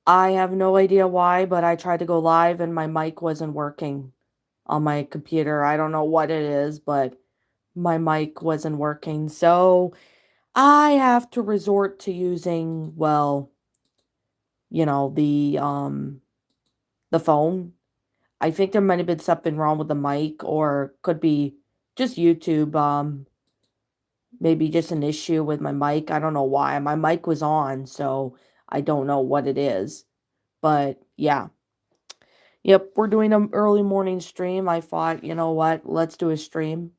I have no idea why, but I tried to go live and my mic wasn't working on my computer. I don't know what it is, but my mic wasn't working. So I have to resort to using, well, the phone. I think there might have been something wrong with the mic or could be just YouTube, maybe just an issue with my mic. I don't know why. My mic was on, so I don't know what it is. But yeah. Yep, we're doing an early morning stream. I thought, you know what? Let's do a stream.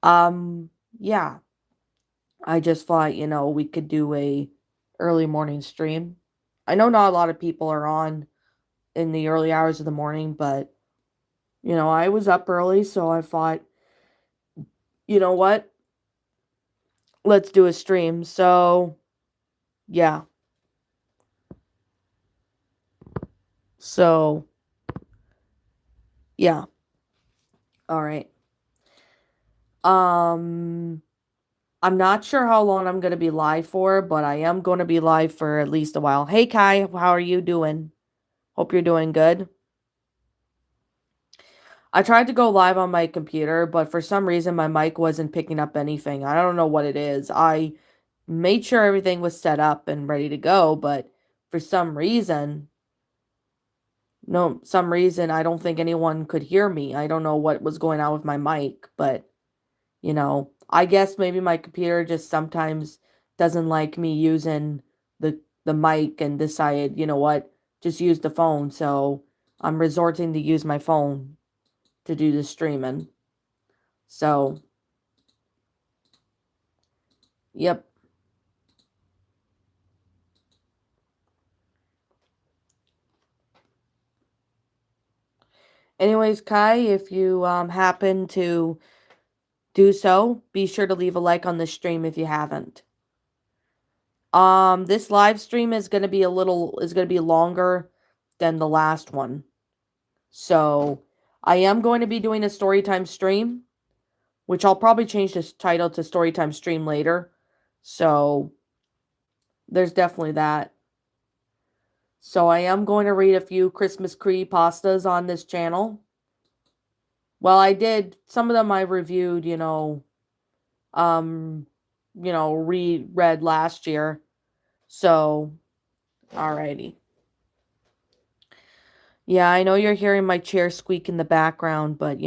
Yeah. I just thought, we could do a early morning stream. I know not a lot of people are on in the early hours of the morning, but I was up early, so I thought, you know what? Let's do a stream. So, yeah. So, yeah. All right. Um I'm not sure how long I'm going to be live for, but I am going to be live for at least a while. Hey Kai, how are you doing? Hope you're doing good. I tried to go live on my computer, but for some reason my mic wasn't picking up anything. I don't know what it is. I made sure everything was set up and ready to go, but for some reason, no, some reason I don't think anyone could hear me. I don't know what was going on with my mic, but I guess maybe my computer just sometimes doesn't like me using the mic and decided, you know what, just use the phone. So I'm resorting to use my phone to do the streaming. So, yep. Anyways, Kai, if you happen to do so, be sure to leave a like on this stream if you haven't. This live stream is gonna be longer than the last one. So I am going to be doing a storytime stream, which I'll probably change this title to storytime stream later. So there's definitely that. So I am going to read a few Christmas creepypastas on this channel. Well, I did some of them I reviewed, um, reread last year. So, alrighty. Yeah, I know you're hearing my chair squeak in the background, but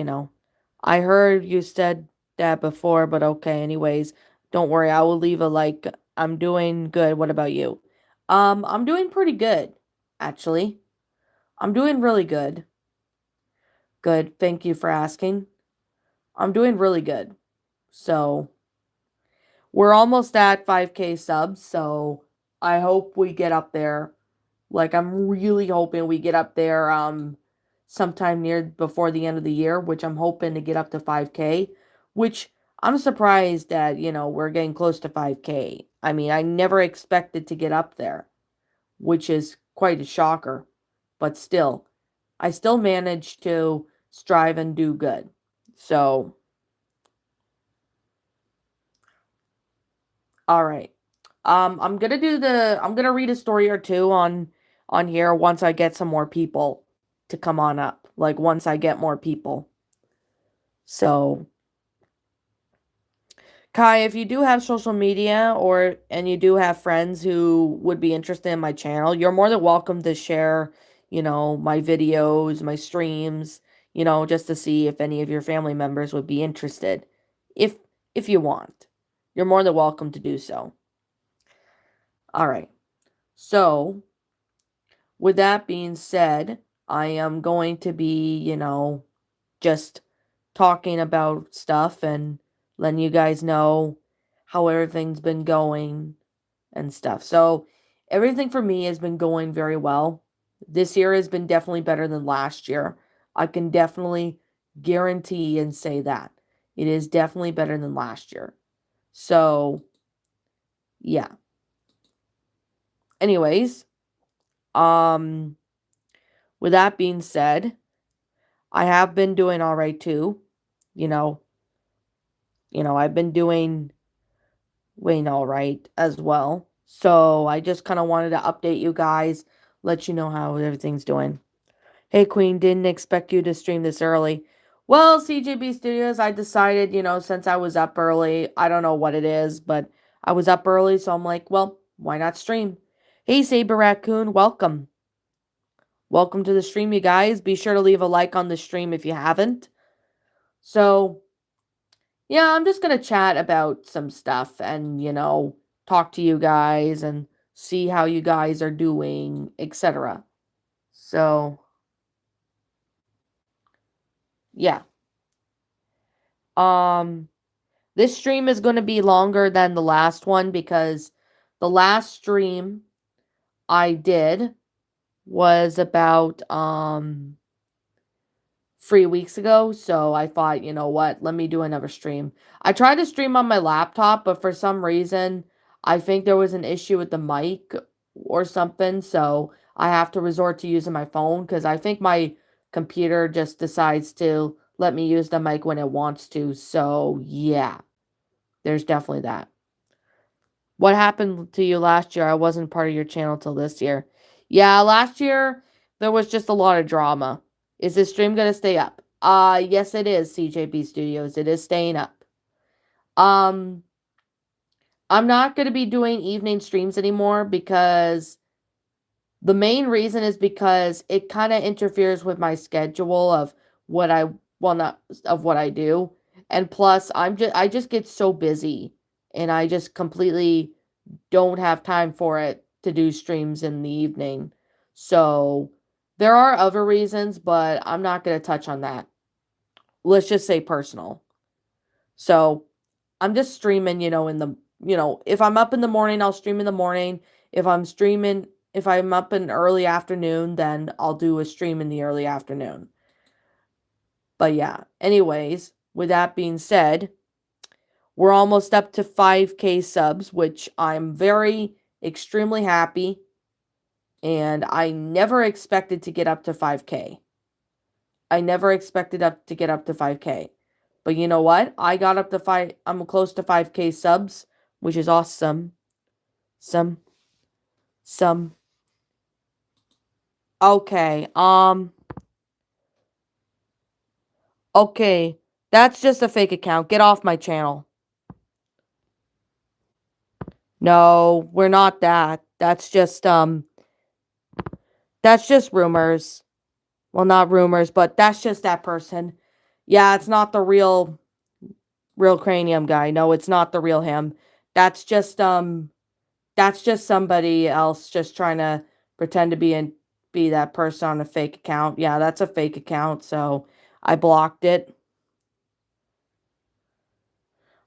I heard you said that before, but okay, anyways, don't worry, I will leave a like. I'm doing good. What about you? I'm doing pretty good, actually. I'm doing really good. Good. Thank you for asking. I'm doing really good. So, we're almost at 5K subs, so I hope we get up there. Like I'm really hoping we get up there sometime near before the end of the year, which I'm hoping to get up to 5K, which I'm surprised that, we're getting close to 5K. I mean, I never expected to get up there, which is quite a shocker. But still, I still managed to strive and do good. So, all right. I'm gonna read a story or two on here once I get some more people to come on up. Like once I get more people. So, Kai, if you do have social media and you do have friends who would be interested in my channel, you're more than welcome to share, my videos, my streams, just to see if any of your family members would be interested. If if you want. You're more than welcome to do so. All right. So, with that being said, I am going to be, just talking about stuff and letting you guys know how everything's been going and stuff. So, everything for me has been going very well. This year has been definitely better than last year. I can definitely guarantee and say that. It is definitely better than last year. So, yeah. Anyways, um with that being said, I have been doing all right too. You know, I've been doing all right as well. So I just kind of wanted to update you guys, let you know how everything's doing. Hey, Queen, didn't expect you to stream this early. Well, CJB Studios, I decided, since I was up early, I don't know what it is, but I was up early, so I'm like, well, why not stream? Hey, Saber Raccoon, welcome. Welcome to the stream, you guys. Be sure to leave a like on the stream if you haven't. So, yeah, I'm just going to chat about some stuff and, talk to you guys and see how you guys are doing, etc. So, yeah. Um this stream is going to be longer than the last one because the last stream I did was about 3 weeks ago, so I thought, you know what, let me do another stream. I tried to stream on my laptop, but for some reason, I think there was an issue with the mic or something, so I have to resort to using my phone because I think my computer just decides to let me use the mic when it wants to. So, yeah, there's definitely that. What happened to you last year? I wasn't part of your channel till this year. Yeah, last year there was just a lot of drama. Is this stream gonna stay up? Yes it is, CJB Studios. It is staying up. Um I'm not gonna be doing evening streams anymore because the main reason is because it kind of interferes with my schedule of what I well not of what I do. And plus I just get so busy and I just completely don't have time for it to do streams in the evening. So there are other reasons, but I'm not going to touch on that. Let's just say personal. So I'm just streaming, if I'm up in the morning, I'll stream in the morning. If I'm up in early afternoon, then I'll do a stream in the early afternoon. But yeah, anyways, with that being said, we're almost up to 5K subs, which I'm very extremely happy. And I never expected to get up to 5K. I never expected to get up to 5K. But you know what? I'm close to 5K subs, which is awesome. Some. Okay. Okay. That's just a fake account. Get off my channel. No, we're not that. That's just rumors. Well, not rumors, but that's just that person. Yeah, it's not the real cranium guy. No, it's not the real him. That's just that's just somebody else just trying to pretend to be that person on a fake account. Yeah, that's a fake account, so I blocked it.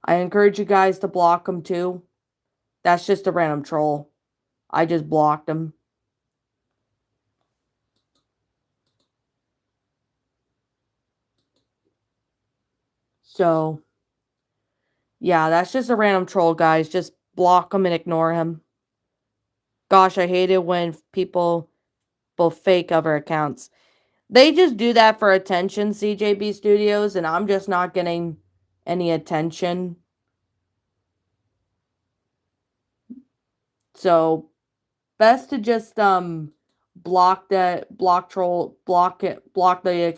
I encourage you guys to block them too. That's just a random troll. I just blocked him. So, yeah, that's just a random troll, guys. Just block him and ignore him. Gosh, I hate it when people both fake other accounts. They just do that for attention, CJB Studios, and I'm just not getting any attention. So, best to just block the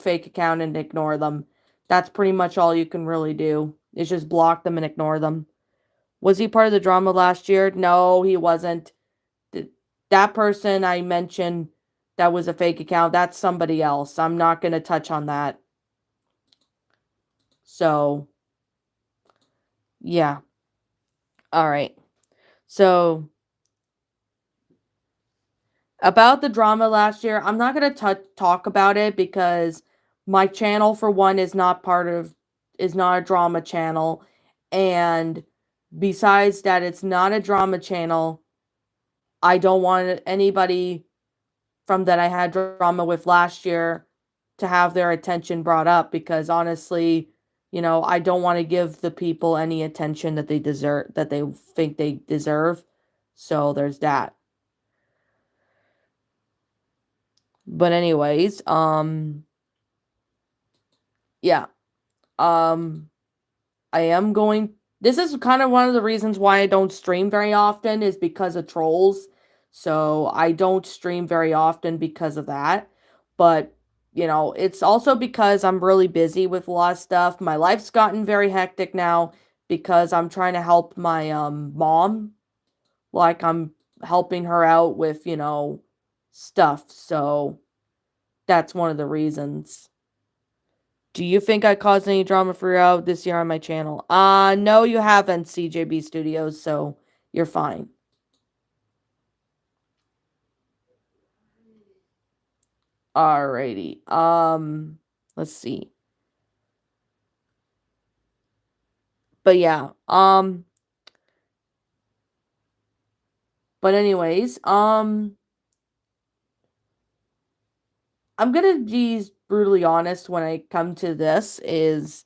fake account and ignore them. That's pretty much all you can really do. Is just block them and ignore them. Was he part of the drama last year? No, he wasn't. That person I mentioned that was a fake account, that's somebody else. I'm not going to touch on that. So, yeah. All right. So, about the drama last year, I'm not going to talk about it because my channel, for one, is not a drama channel. And besides that, it's not a drama channel. I don't want anybody from that I had drama with last year to have their attention brought up because honestly, I don't want to give the people any attention that they deserve, that they think they deserve. So there's that. But anyways, yeah. Um I am going this is kind of one of the reasons why I don't stream very often is because of trolls. So I don't stream very often because of that. But, it's also because I'm really busy with a lot of stuff. My life's gotten very hectic now because I'm trying to help my mom. Like I'm helping her out with, stuff. So that's one of the reasons. Do you think I caused any drama for you out this year on my channel? No, you haven't, CJB Studios, so you're fine. Alrighty. Let's see. But yeah, but anyways, I'm gonna be brutally honest when I come to this is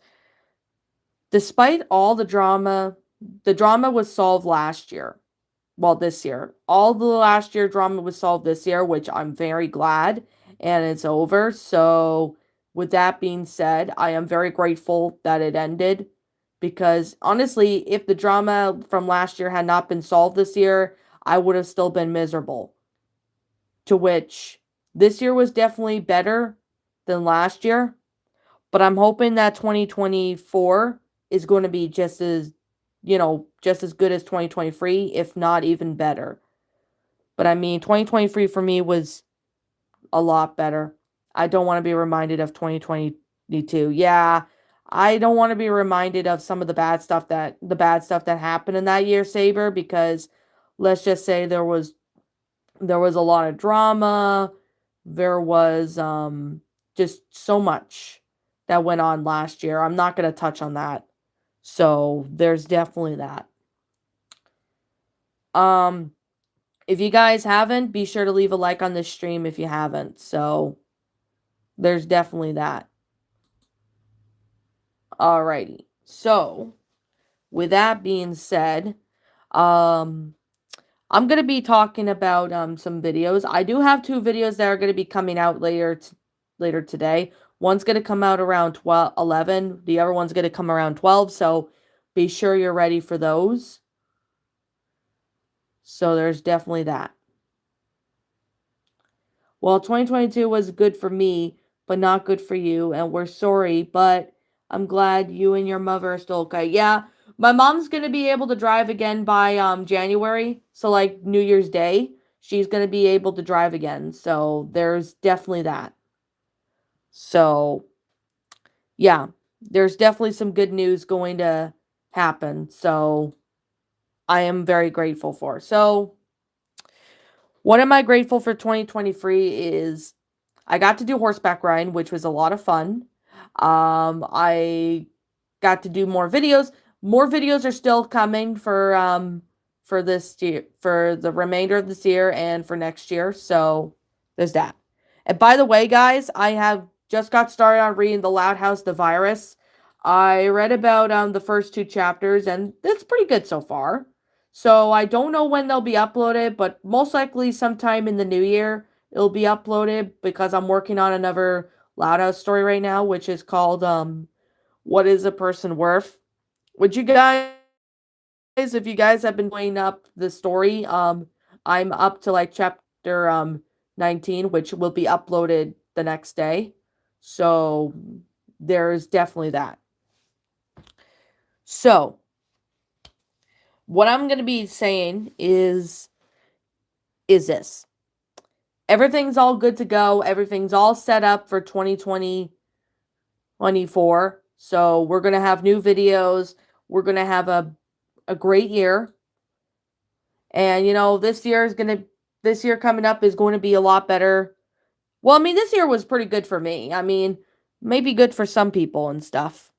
despite all the drama was solved last year. Well, this year. All the last year drama was solved this year, which I'm very glad, and it's over. So, with that being said, I am very grateful that it ended because honestly, if the drama from last year had not been solved this year, I would have still been miserable. To which this year was definitely better than last year, but I'm hoping that 2024 is going to be just as good as 2023, if not even better. But I mean, 2023 for me was a lot better. I don't want to be reminded of 2022. Yeah, I don't want to be reminded of some of the bad stuff that happened in that year, Saber, because let's just say there was a lot of drama. There was just so much that went on last year. I'm not going to touch on that. So, there's definitely that. Um if you guys haven't, be sure to leave a like on this stream if you haven't. So, there's definitely that. Alrighty. So, with that being said, um I'm going to be talking about some videos. I do have two videos that are going to be coming out later today. One's going to come out around 11. The other one's going to come around 12. So be sure you're ready for those. So there's definitely that. Well, 2022 was good for me, but not good for you, and we're sorry, but I'm glad you and your mother are still okay. Yeah, my mom's gonna be able to drive again by January, so like New Year's Day, she's gonna be able to drive again. So there's definitely that. So yeah, there's definitely some good news going to happen. So I am very grateful for. So what am I grateful for 2023 is I got to do horseback riding, which was a lot of fun. I got to do more videos. More videos are still coming for this year, for the remainder of this year and for next year. So there's that. And by the way, guys, I have just got started on reading The Loud House, the Virus. I read about the first two chapters, and it's pretty good so far. So I don't know when they'll be uploaded, but most likely sometime in the new year it'll be uploaded because I'm working on another Loud House story right now, which is called What is a Person Worth? Would you guys, if you guys have been playing up the story, I'm up to like chapter 19, which will be uploaded the next day. So there's definitely that. So what I'm gonna be saying is this. Everything's all good to go. Everything's all set up for 2024. So we're going to have new videos. We're going to have a great year. And this year coming up is going to be a lot better. Well, I mean, this year was pretty good for me. I mean, maybe good for some people and stuff.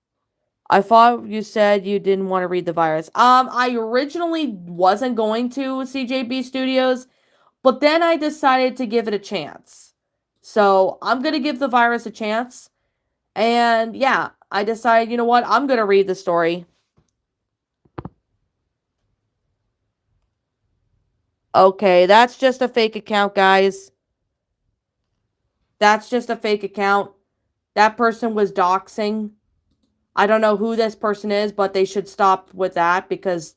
I thought you said you didn't want to read the virus. I originally wasn't going to CJB Studios, but then I decided to give it a chance. So I'm going to give the virus a chance. And yeah, I decided, you know what? I'm going to read the story. Okay, that's just a fake account, guys. That's just a fake account. That person was doxing. I don't know who this person is, but they should stop with that because,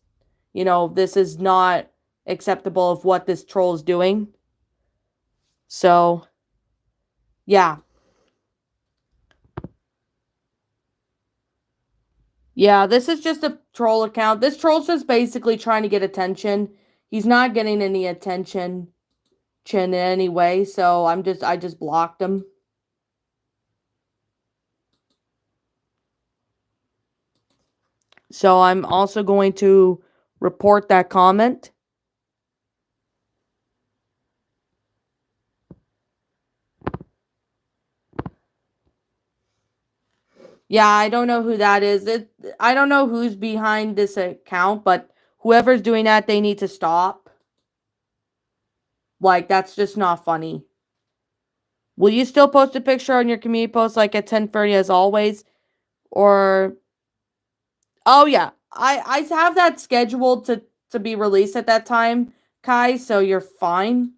this is not acceptable of what this troll is doing. So, yeah. Yeah, this is just a troll account. This troll's just basically trying to get attention. He's not getting any attention in any way, so I just blocked him. So I'm also going to report that comment. Yeah, I don't know who that is. I don't know who's behind this account, but whoever's doing that, they need to stop. Like, that's just not funny. Will you still post a picture on your community post like at 10:30 as always? Or oh yeah, I have that scheduled to be released at that time, Kai, so you're fine.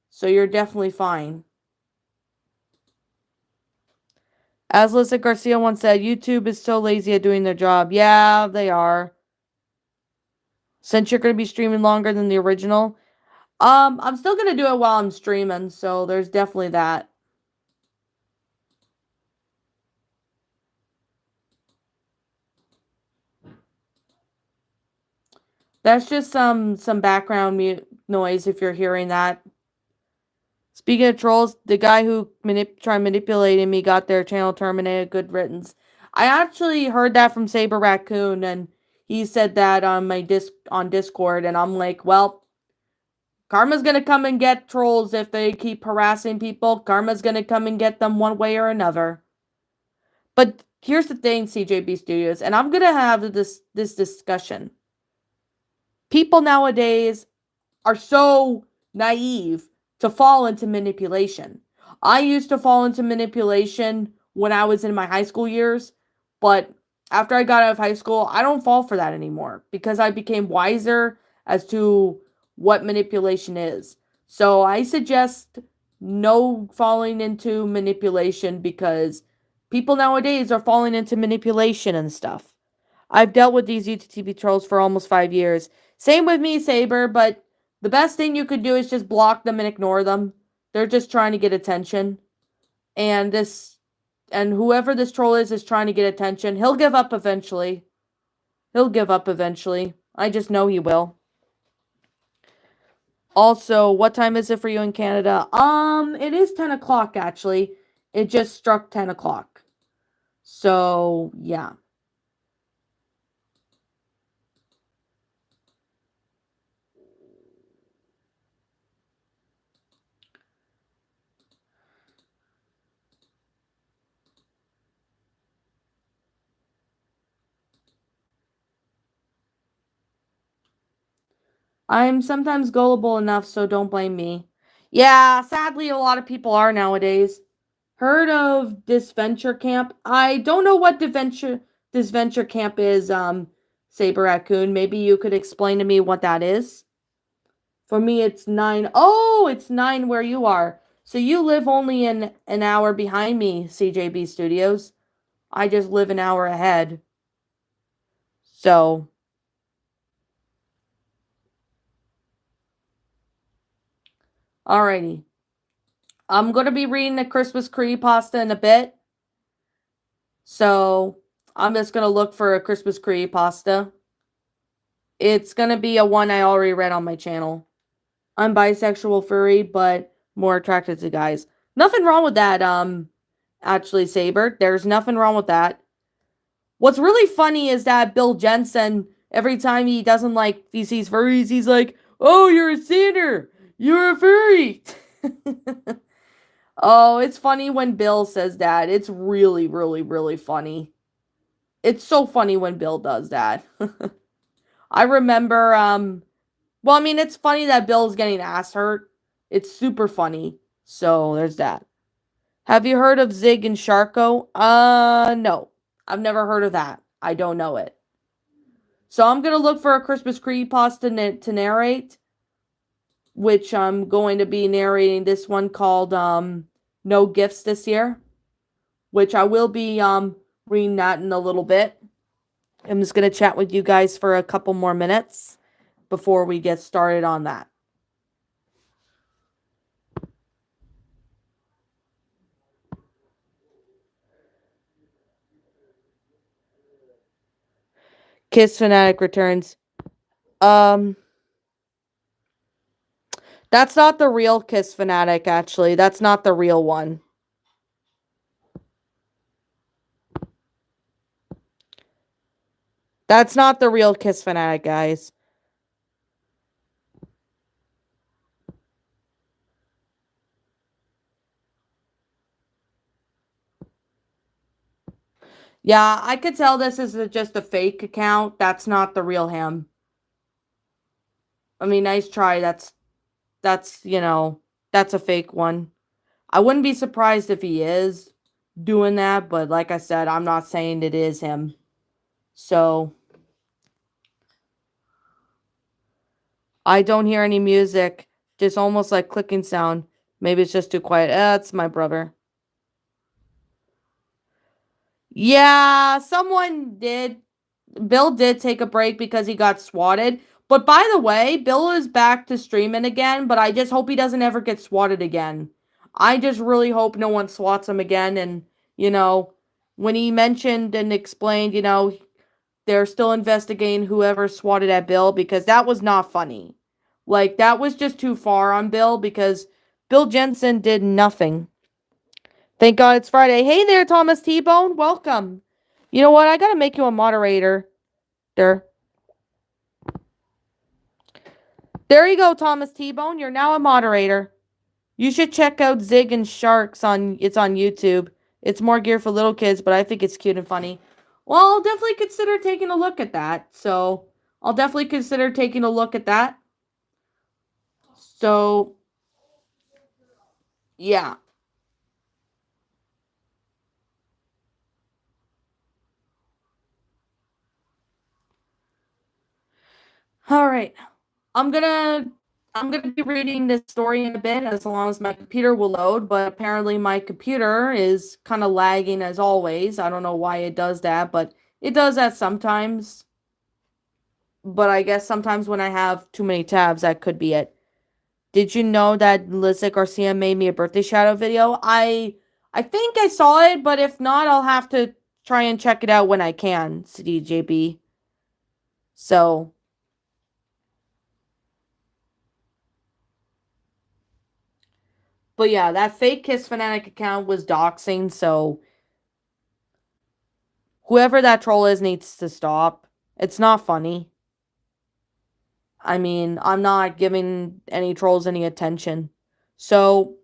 So you're definitely fine. As Lisa Garcia once said, YouTube is so lazy at doing their job. Yeah, they are. Since you're going to be streaming longer than the original, I'm still going to do it while I'm streaming, so there's definitely that. That's just some background noise if you're hearing that. Speaking of trolls, the guy who tried manipulating me got their channel terminated. Good riddance. I actually heard that from Saber Raccoon, and he said that on my on Discord, and I'm like, well, karma's gonna come and get trolls if they keep harassing people. Karma's gonna come and get them one way or another. But here's the thing, CJB Studios, and I'm gonna have this discussion. People nowadays are so naive to fall into manipulation. I used to fall into manipulation when I was in my high school years, but after I got out of high school, I don't fall for that anymore because I became wiser as to what manipulation is. So I suggest no falling into manipulation because people nowadays are falling into manipulation and stuff. I've dealt with these UTTV trolls for almost 5 years. Same with me, Saber, but the best thing you could do is just block them and ignore them. They're just trying to get attention. And whoever this troll is trying to get attention. He'll give up eventually. He'll give up eventually. I just know he will. Also, what time is it for you in Canada? It is 10 o'clock actually. It just struck 10 o'clock. So, yeah. I'm sometimes gullible enough, so don't blame me. Yeah, sadly, a lot of people are nowadays. Heard of this venture camp? I don't know what this venture camp is, Saber Raccoon. Maybe you could explain to me what that is. For me, it's 9. Oh, it's 9 where you are. So you live only an hour behind me, CJB Studios. I just live an hour ahead. So, alrighty. I'm going to be reading the Christmas creepypasta in a bit. So, I'm just going to look for a Christmas creepypasta. It's going to be a one I already read on my channel. I'm bisexual furry, but more attracted to guys. Nothing wrong with that, actually, Saber. There's nothing wrong with that. What's really funny is that Bill Jensen, every time he doesn't like, he sees furries, he's like, oh, you're a sinner. You're a furry. Oh, it's funny when Bill says that. It's really, really, really funny. It's so funny when Bill does that. I remember, well, I mean, it's funny that Bill's getting ass hurt. It's super funny. So, there's that. Have you heard of Zig and Sharko? No. I've never heard of that. I don't know it. So, I'm going to look for a Christmas creepypasta to narrate, which I'm going to be narrating this one called, No Gifts this year, which I will be, reading that in a little bit. I'm just going to chat with you guys for a couple more minutes. before we get started on that. Kiss Fanatic returns. Um, that's not the real Kiss Fanatic, actually. That's not the real one. That's not the real Kiss Fanatic, guys. Yeah, I could tell this is just a fake account. That's not the real him. I mean, nice try. That's a fake one. I wouldn't be surprised if he is doing that, but like I said, I'm not saying it is him. So I don't hear any music, just almost like clicking sound. Maybe it's just too quiet. That's my brother. Yeah, someone did. Bill did take a break because he got swatted. But by the way, Bill is back to streaming again, but I just hope he doesn't ever get swatted again. I just really hope no one swats him again. And, you know, when he mentioned and explained, they're still investigating whoever swatted at Bill because that was not funny. Like, that was just too far on Bill because Bill Jensen did nothing. Thank God it's Friday. Hey there, Thomas T-Bone. Welcome. You know what? I gotta make you a moderator. There. There you go, Thomas T-Bone. You're now a moderator. You should check out Zig and Sharks it's on YouTube. It's more gear for little kids, but I think it's cute and funny. Well, I'll definitely consider taking a look at that. So, I'll definitely consider taking a look at that. So, yeah. All right. I'm gonna be reading this story in a bit as long as my computer will load, but apparently my computer is kind of lagging as always. I don't know why it does that, but it does that sometimes. But I guess sometimes when I have too many tabs, that could be it. Did you know that Lizzie Garcia made me a birthday shadow video? I think I saw it, but if not, I'll have to try and check it out when I can, CDJB. So, but yeah, that fake Kiss Fanatic account was doxing, so whoever that troll is needs to stop. It's not funny. I mean, I'm not giving any trolls any attention. So,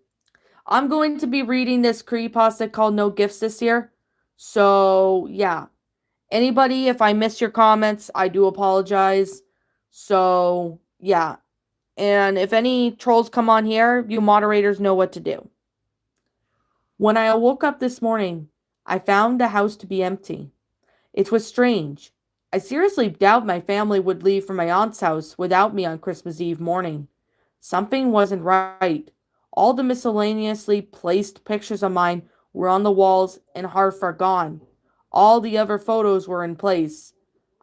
I'm going to be reading this creepypasta called No Gifts this year. So, yeah. Anybody, if I missed your comments, I do apologize. So, yeah. And if any trolls come on here, you moderators know what to do. When I woke up this morning, I found the house to be empty. It was strange. I seriously doubt my family would leave for my aunt's house without me on Christmas Eve morning. Something wasn't right. All the miscellaneously placed pictures of mine were on the walls and half are gone. All the other photos were in place.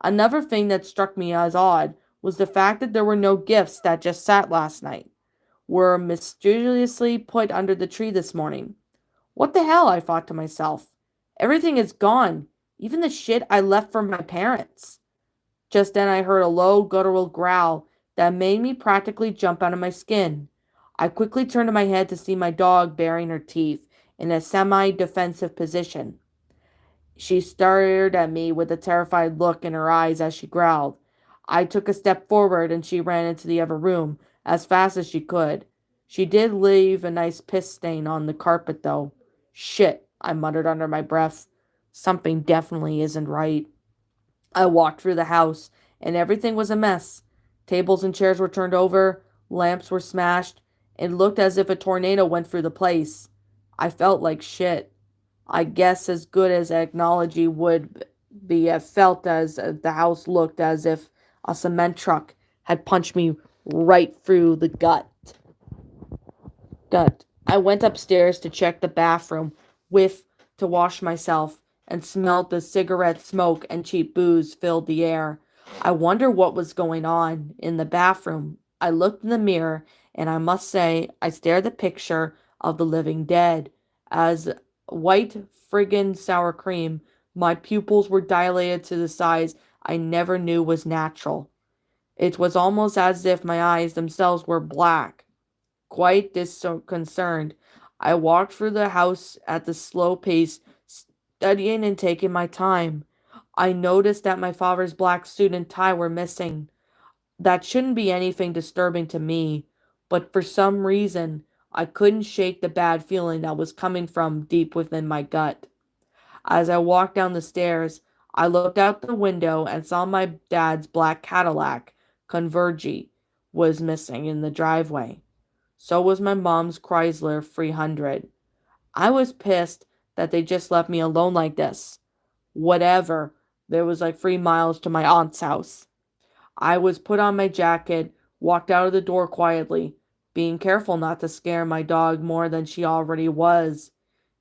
Another thing that struck me as odd was the fact that there were no gifts that just sat last night, were mysteriously put under the tree this morning. What the hell, I thought to myself. Everything is gone, even the shit I left for my parents. Just then I heard a low, guttural growl that made me practically jump out of my skin. I quickly turned my head to see my dog baring her teeth in a semi-defensive position. She stared at me with a terrified look in her eyes as she growled. I took a step forward and she ran into the other room as fast as she could. She did leave a nice piss stain on the carpet, though. Shit, I muttered under my breath. Something definitely isn't right. I walked through the house, and everything was a mess. Tables and chairs were turned over, lamps were smashed. It looked as if a tornado went through the place. I felt like shit. I guess as good as technology would be, I felt as the house looked as if a cement truck had punched me right through the gut. I went upstairs to check the bathroom to wash myself and smelled the cigarette smoke and cheap booze filled the air. I wonder what was going on in the bathroom. I looked in the mirror, and I must say, I stared at the picture of the living dead. As white friggin' sour cream, my pupils were dilated to the size I never knew was natural. It was almost as if my eyes themselves were black. Quite disconcerted, I walked through the house at the slow pace, studying and taking my time. I noticed that my father's black suit and tie were missing. That shouldn't be anything disturbing to me, but for some reason, I couldn't shake the bad feeling that was coming from deep within my gut. As I walked down the stairs, I looked out the window and saw my dad's black Cadillac, Converge, was missing in the driveway. So was my mom's Chrysler 300. I was pissed that they just left me alone like this. Whatever. There was like 3 miles to my aunt's house. I was put on my jacket, walked out of the door quietly, being careful not to scare my dog more than she already was.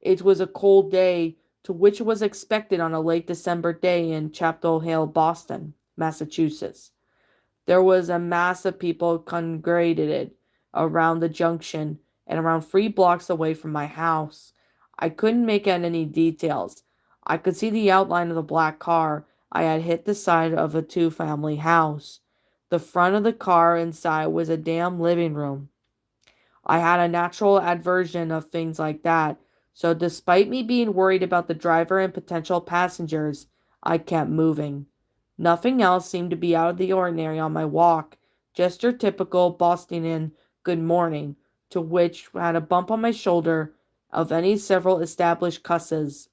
It was a cold day, to which was expected on a late December day in Chapel Hill, Boston, Massachusetts. There was a mass of people congregated around the junction and around 3 blocks away from my house. I couldn't make out any details. I could see the outline of the black car I had hit the side of a two-family house. The front of the car inside was a damn living room. I had a natural aversion of things like that, so despite me being worried about the driver and potential passengers, I kept moving. Nothing else seemed to be out of the ordinary on my walk, just your typical Bostonian good morning, to which had a bump on my shoulder of any several established cusses.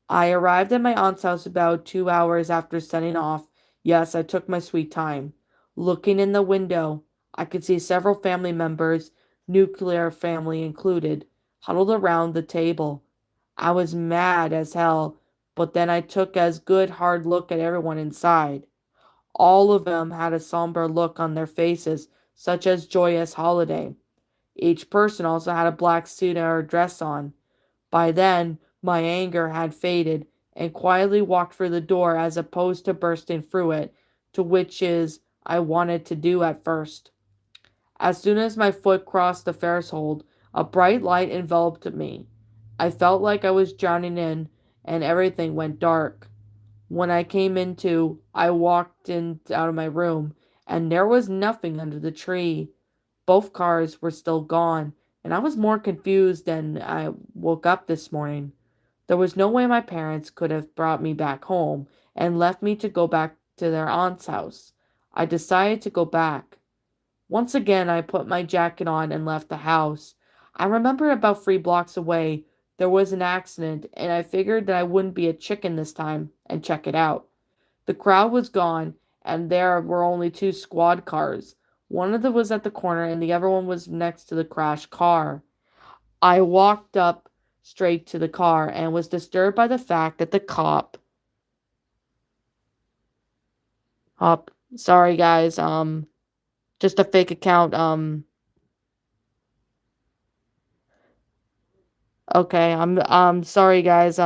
I arrived at my aunt's house about 2 hours after setting off. Yes, I took my sweet time. Looking in the window, I could see several family members, nuclear family included, huddled around the table. I was mad as hell, but then I took as good hard look at everyone inside. All of them had a somber look on their faces, such as joyous holiday. Each person also had a black suit or dress on. By then, my anger had faded, and quietly walked through the door as opposed to bursting through it, to which is I wanted to do at first. As soon as my foot crossed the threshold, a bright light enveloped me. I felt like I was drowning in, and everything went dark. When I came into, I walked in out of my room, and there was nothing under the tree. Both cars were still gone, and I was more confused than I woke up this morning. There was no way my parents could have brought me back home and left me to go back to their aunt's house. I decided to go back. Once again, I put my jacket on and left the house. I remember about 3 blocks away, there was an accident, and I figured that I wouldn't be a chicken this time and check it out. The crowd was gone, and there were only 2 squad cars. One of them was at the corner, and the other one was next to the crashed car. I walked up straight to the car and was disturbed by the fact that the cop. Up. Sorry, guys. Just a fake account. Okay. I'm sorry, guys.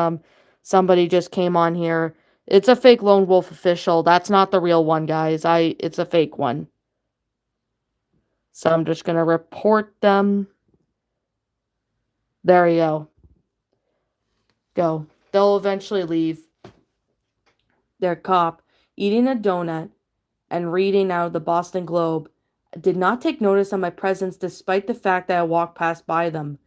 Somebody just came on here. It's a fake Lone Wolf official. That's not the real one, guys. It's a fake one. So I'm just gonna report them. There you go. Go. They'll eventually leave. Their cop, eating a donut and reading out of the Boston Globe, did not take notice of my presence despite the fact that I walked past by them.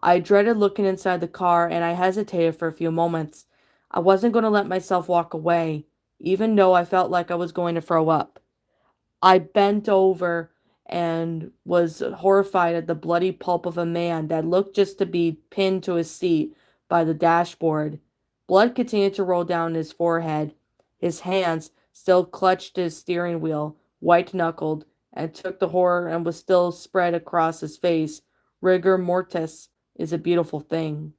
I dreaded looking inside the car and I hesitated for a few moments. I wasn't going to let myself walk away, even though I felt like I was going to throw up. I bent over and was horrified at the bloody pulp of a man that looked just to be pinned to his seat by the dashboard. Blood continued to roll down his forehead. His hands still clutched his steering wheel, white-knuckled, and took the horror and was still spread across his face. Rigor mortis is a beautiful thing.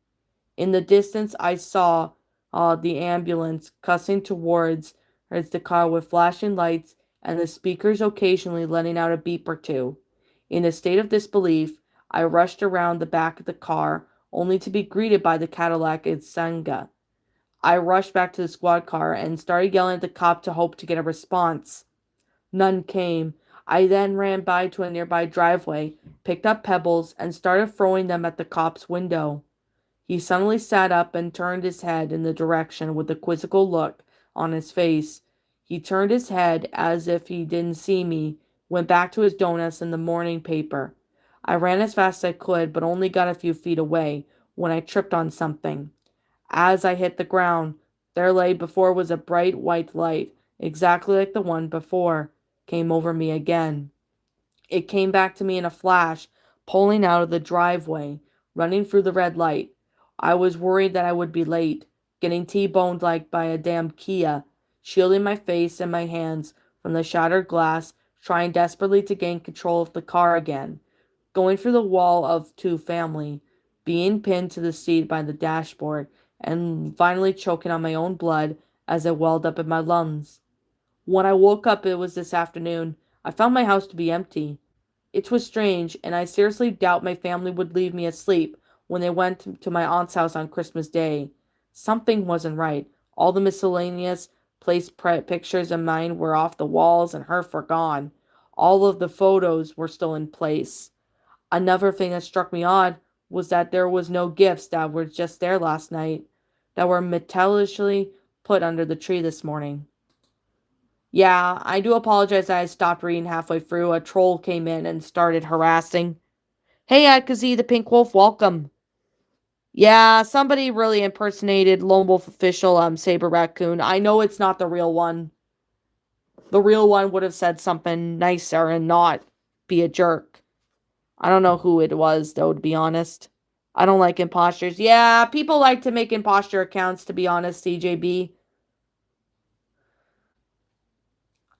In the distance, I saw the ambulance cussing towards the car with flashing lights and the speakers occasionally letting out a beep or two. In a state of disbelief, I rushed around the back of the car, only to be greeted by the Cadillac Insanga. I rushed back to the squad car and started yelling at the cop to hope to get a response. None came. I then ran by to a nearby driveway, picked up pebbles, and started throwing them at the cop's window. He suddenly sat up and turned his head in the direction with a quizzical look on his face. He turned his head as if he didn't see me, went back to his donuts and the morning paper. I ran as fast as I could, but only got a few feet away when I tripped on something. As I hit the ground, there lay before was a bright white light, exactly like the one before, came over me again. It came back to me in a flash, pulling out of the driveway, running through the red light. I was worried that I would be late, getting T-boned like by a damn Kia, shielding my face and my hands from the shattered glass, trying desperately to gain control of the car again, going through the wall of two family, being pinned to the seat by the dashboard, and finally choking on my own blood as it welled up in my lungs. When I woke up, it was this afternoon. I found my house to be empty. It was strange, and I seriously doubt my family would leave me asleep when they went to my aunt's house on Christmas Day. Something wasn't right. All the miscellaneous pictures of mine were off the walls and hers were gone. All of the photos were still in place. Another thing that struck me odd was that there was no gifts that were just there last night, that were metallishly put under the tree this morning. Yeah, I do apologize that I stopped reading halfway through. A troll came in and started harassing. Hey, Adkazi, the Pink Wolf, welcome. Yeah, somebody really impersonated Lone Wolf official Saber Raccoon. I know it's not the real one. The real one would have said something nicer and not be a jerk. I don't know who it was, though, to be honest. I don't like imposters. Yeah, people like to make imposter accounts, to be honest, CJB.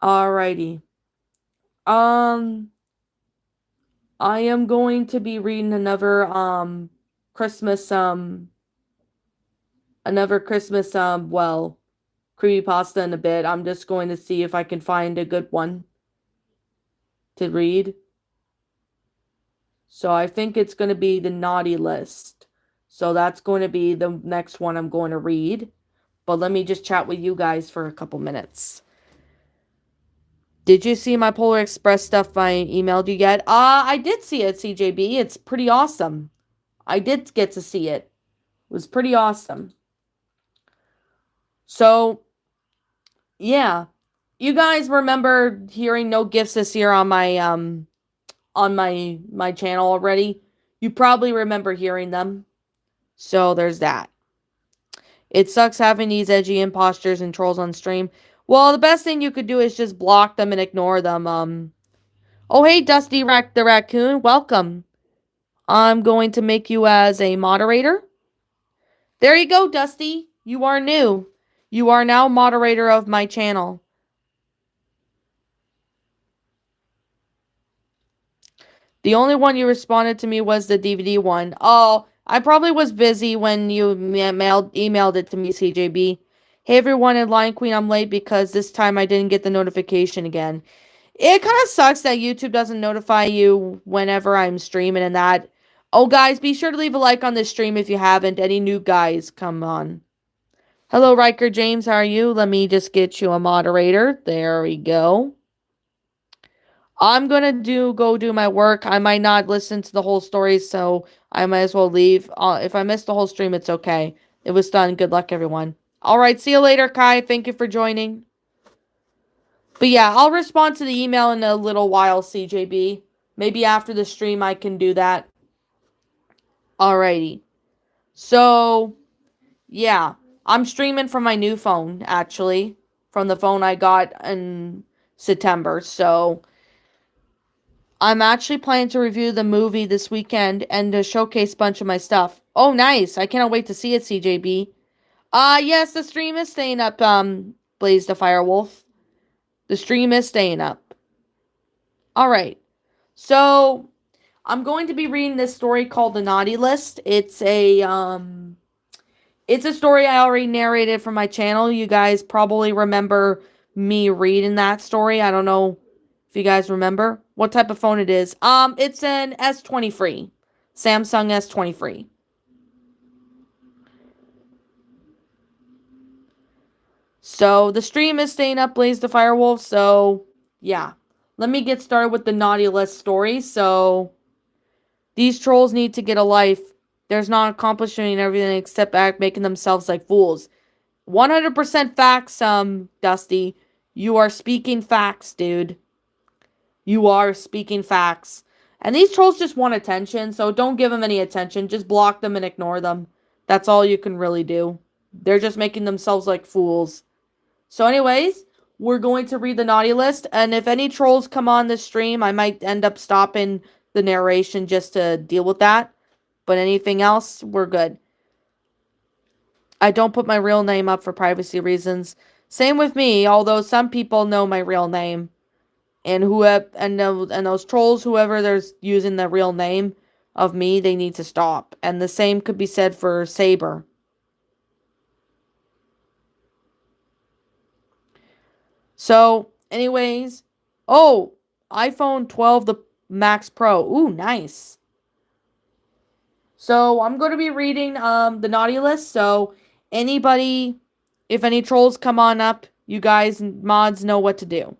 Alrighty. I am going to be reading Christmas another Christmas creepypasta in a bit. I'm just going to see if I can find a good one to read. So I think it's going to be the naughty list. So that's going to be the next one I'm going to read. But let me just chat with you guys for a couple minutes. Did you see my Polar Express stuff I emailed you yet? I did see it, CJB. It's pretty awesome. I did get to see it. It was pretty awesome. So, yeah. You guys remember hearing no gifts this year on my channel already? You probably remember hearing them. So there's that. It sucks having these edgy imposters and trolls on stream. Well, the best thing you could do is just block them and ignore them. Oh, hey, Dusty the Raccoon. Welcome. I'm going to make you as a moderator. There you go, Dusty. You are new. You are now moderator of my channel. The only one you responded to me was the DVD one. Oh, I probably was busy when you emailed it to me, CJB. Hey everyone in Lion Queen, I'm late because this time I didn't get the notification again. It kind of sucks that YouTube doesn't notify you whenever I'm streaming and that. Oh guys, be sure to leave a like on this stream if you haven't. Any new guys, come on. Hello Riker James, how are you? Let me just get you a moderator. There we go. I'm gonna go do my work. I might not listen to the whole story, so I might as well leave. If I missed the whole stream, it's okay. It was done. Good luck, everyone. All right, see you later, Kai. Thank you for joining. But yeah, I'll respond to the email in a little while, CJB. Maybe after the stream I can do that. Alrighty. So, yeah. I'm streaming from my new phone, actually. From the phone I got in September, so I'm actually planning to review the movie this weekend and to showcase a bunch of my stuff. Oh, nice. I cannot wait to see it, CJB. Yes, the stream is staying up, Blaze the Firewolf. The stream is staying up. Alright. So, I'm going to be reading this story called The Naughty List. It's a story I already narrated from my channel. You guys probably remember me reading that story. I don't know if you guys remember what type of phone it is. It's an S23. Samsung S23. So the stream is staying up, Blaze the Firewolf. So yeah, let me get started with the naughty list story. So these trolls need to get a life. There's not accomplishing everything except act making themselves like fools. 100% facts, Dusty. You are speaking facts, dude. You are speaking facts. And these trolls just want attention, so don't give them any attention. Just block them and ignore them. That's all you can really do. They're just making themselves like fools. So, anyways, we're going to read the naughty list. And if any trolls come on this stream, I might end up stopping the narration just to deal with that. But anything else, we're good. I don't put my real name up for privacy reasons. Same with me, although some people know my real name. And those trolls, whoever there's using the real name of me, they need to stop. And the same could be said for Saber. So, anyways, oh, iPhone 12 the Max Pro. Ooh, nice. So I'm going to be reading the naughty list. So anybody, if any trolls come on up, you guys mods know what to do.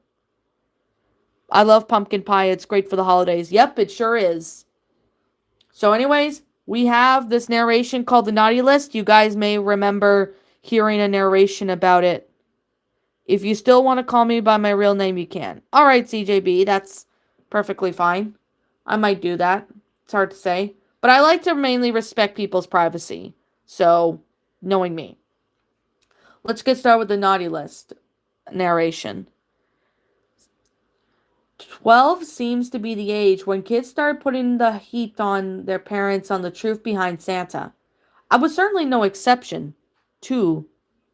I love pumpkin pie. It's great for the holidays. Yep, it sure is. So anyways, we have this narration called the naughty list. You guys may remember hearing a narration about it. If you still want to call me by my real name, you can. All right, CJB, that's perfectly fine. I might do that. It's hard to say. But I like to mainly respect people's privacy. So, knowing me. Let's get started with the naughty list narration. 12 seems to be the age when kids start putting the heat on their parents on the truth behind Santa. I was certainly no exception to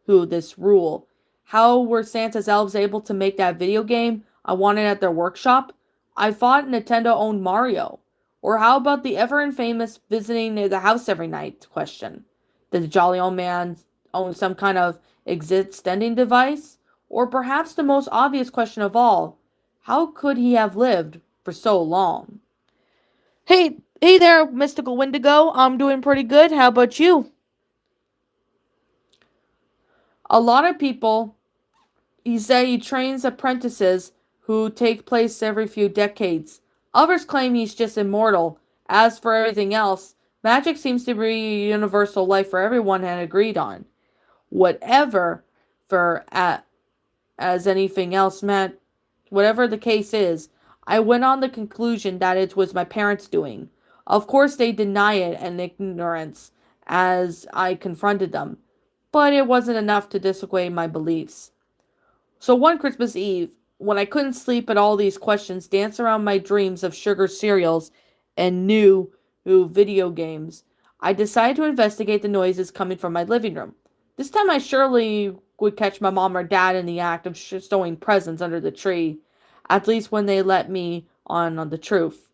this rule. How were Santa's elves able to make that video game I wanted at their workshop? I thought Nintendo owned Mario. Or how about the ever infamous visiting the house every night question? Did the jolly old man own some kind of extending device? Or perhaps the most obvious question of all, how could he have lived for so long? Hey there, Mystical Wendigo. I'm doing pretty good. How about you? A lot of people, he said he trains apprentices who take place every few decades. Others claim he's just immortal. As for everything else, magic seems to be a universal life for everyone and agreed on. Whatever for as anything else meant, whatever the case is, I went on the conclusion that it was my parents' doing. Of course, they deny it in ignorance as I confronted them, but it wasn't enough to dissuade my beliefs. So one Christmas Eve, when I couldn't sleep and all these questions danced around my dreams of sugar cereals and new video games, I decided to investigate the noises coming from my living room. This time I surely would catch my mom or dad in the act of stowing presents under the tree, at least when they let me on the truth.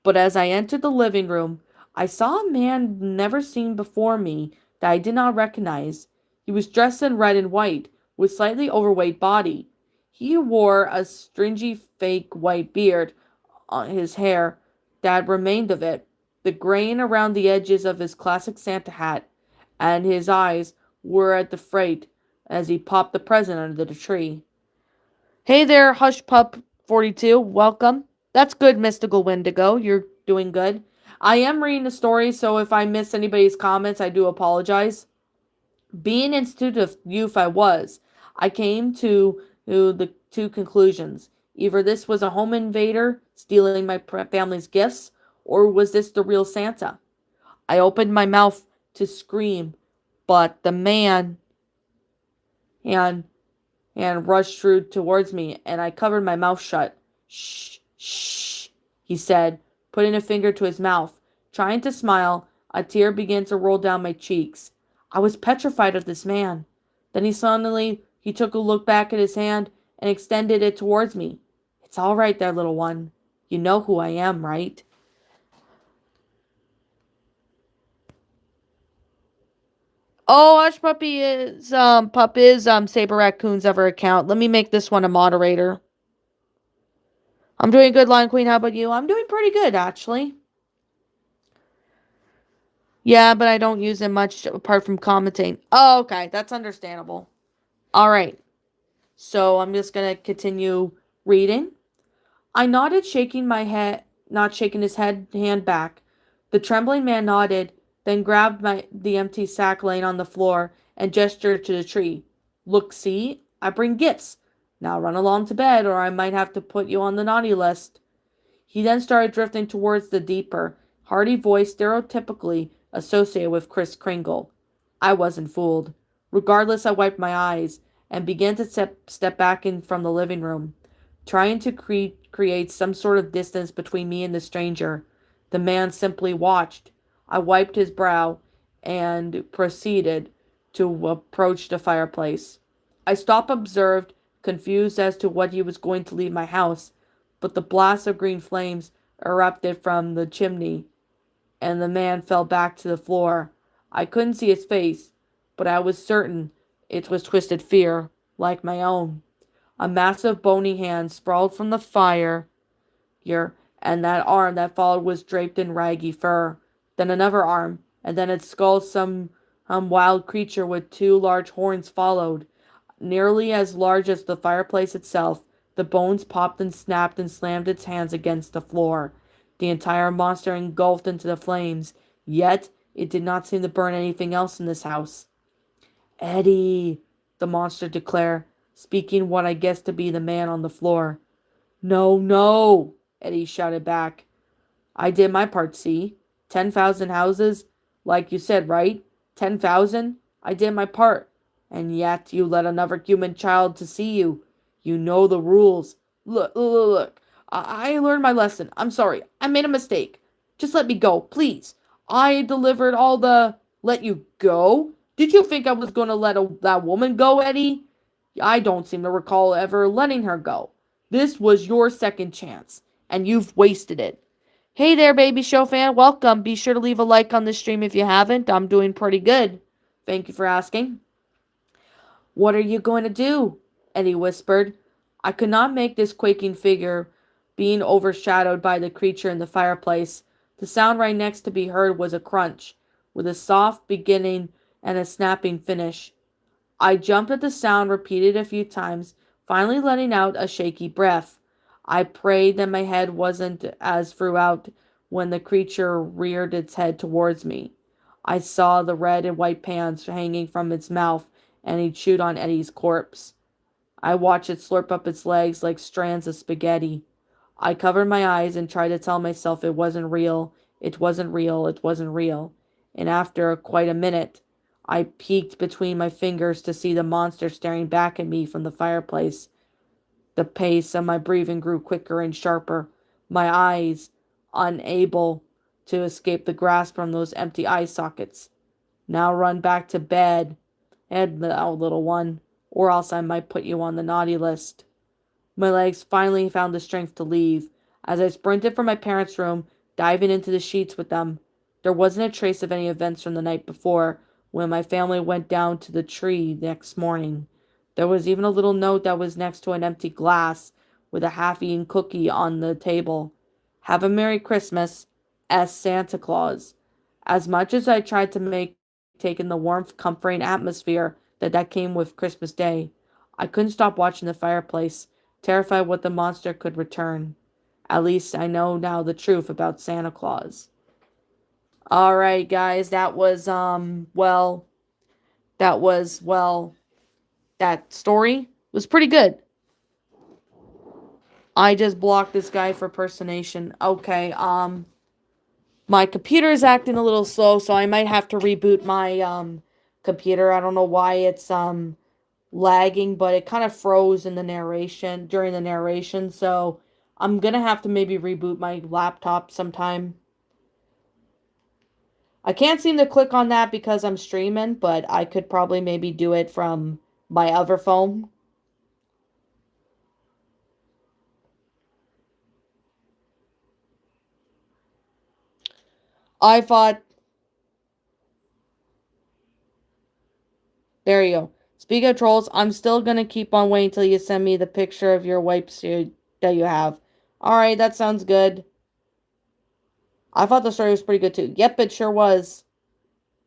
But as I entered the living room, I saw a man never seen before me that I did not recognize. He was dressed in red and white, with slightly overweight body. He wore a stringy fake white beard on his hair that remained of it, the grain around the edges of his classic Santa hat, and his eyes were at the freight as he popped the present under the tree. Hey there, Hush Pup 42, welcome. That's good, Mystical Wendigo. You're doing good. I am reading the story, so if I miss anybody's comments, I do apologize. Being Institute of Youth I came to the two conclusions. Either this was a home invader stealing my family's gifts, or was this the real Santa? I opened my mouth to scream, but the man and rushed through towards me, and I covered my mouth shut. Shh, shh, he said, putting a finger to his mouth. Trying to smile, a tear began to roll down my cheeks. I was petrified of this man. Then he took a look back at his hand and extended it towards me. It's all right there, little one. You know who I am, right? Oh, Hush Puppy is Saber Raccoon's ever account. Let me make this one a moderator. I'm doing good, Lion Queen. How about you? I'm doing pretty good, actually. Yeah, but I don't use it much apart from commenting. Oh, okay. That's understandable. All right, so I'm just gonna continue reading. I nodded, shaking my head, not shaking his hand back. The trembling man nodded, then grabbed the empty sack laying on the floor and gestured to the tree. Look, see, I bring gifts. Now run along to bed, or I might have to put you on the naughty list. He then started drifting towards the deeper, hearty voice stereotypically associated with Kris Kringle. I wasn't fooled. Regardless, I wiped my eyes and began to step back in from the living room, trying to create some sort of distance between me and the stranger. The man simply watched. I wiped his brow and proceeded to approach the fireplace. I stopped, observed, confused as to what he was going to leave my house, but the blast of green flames erupted from the chimney, and the man fell back to the floor. I couldn't see his face, but I was certain it was twisted fear, like my own. A massive bony hand sprawled from the fire, and that arm that followed was draped in raggy fur. Then another arm, and then its skull some wild creature with two large horns followed, nearly as large as the fireplace itself. The bones popped and snapped and slammed its hands against the floor. The entire monster engulfed into the flames, yet it did not seem to burn anything else in this house. Eddie, the monster declared, speaking what I guessed to be the man on the floor. No, no, Eddie shouted back. I did my part, see? 10,000 houses? Like you said, right? 10,000? I did my part. And yet you let another human child to see you. You know the rules. Look. I learned my lesson. I'm sorry. I made a mistake. Just let me go, please. I delivered all the... Let you go? Did you think I was going to let that woman go, Eddie? I don't seem to recall ever letting her go. This was your second chance, and you've wasted it. Hey there, baby show fan. Welcome. Be sure to leave a like on the stream if you haven't. I'm doing pretty good. Thank you for asking. What are you going to do? Eddie whispered. I could not make this quaking figure being overshadowed by the creature in the fireplace. The sound right next to be heard was a crunch, with a soft beginning and a snapping finish. I jumped at the sound, repeated a few times, finally letting out a shaky breath. I prayed that my head wasn't as throughout when the creature reared its head towards me. I saw the red and white pans hanging from its mouth, and he chewed on Eddie's corpse. I watched it slurp up its legs like strands of spaghetti. I covered my eyes and tried to tell myself it wasn't real, it wasn't real, it wasn't real. And after quite a minute, I peeked between my fingers to see the monster staring back at me from the fireplace. The pace of my breathing grew quicker and sharper, my eyes unable to escape the grasp from those empty eye sockets. Now run back to bed, head out, little one, or else I might put you on the naughty list. My legs finally found the strength to leave. As I sprinted from my parents' room, diving into the sheets with them, there wasn't a trace of any events from the night before when my family went down to the tree next morning. There was even a little note that was next to an empty glass with a half-eaten cookie on the table. Have a Merry Christmas, S. Santa Claus. As much as I tried to make taking the warmth, comforting atmosphere that came with Christmas Day, I couldn't stop watching the fireplace, terrified what the monster could return. At least I know now the truth about Santa Claus. All right, guys, that story was pretty good. I just blocked this guy for personation. Okay, my computer is acting a little slow, so I might have to reboot my computer. I don't know why it's lagging, but it kind of froze in the narration during the narration, so I'm gonna have to maybe reboot my laptop sometime. I can't seem to click on that because I'm streaming, but I could probably maybe do it from my other phone. I thought, there you go. Speaking of trolls, I'm still gonna keep on waiting till you send me the picture of your wipes that you have. Alright, that sounds good. I thought the story was pretty good too. Yep, it sure was.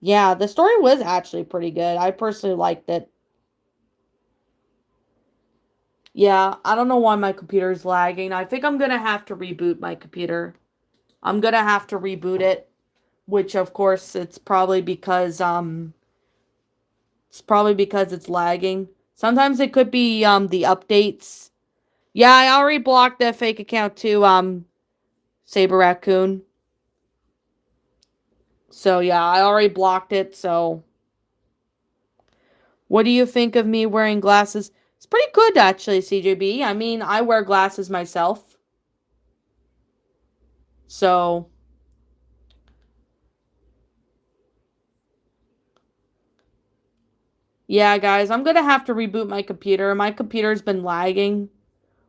Yeah, the story was actually pretty good. I personally liked it. Yeah, I don't know why my computer's lagging. I think I'm gonna have to reboot my computer. I'm gonna have to reboot it, which of course it's probably because it's lagging. Sometimes it could be the updates. Yeah, I already blocked that fake account too, Saber Raccoon. So yeah, I already blocked it, so what do you think of me wearing glasses? It's pretty good actually, CJB. I mean, I wear glasses myself. So, yeah, guys, I'm gonna have to reboot my computer. My computer's been lagging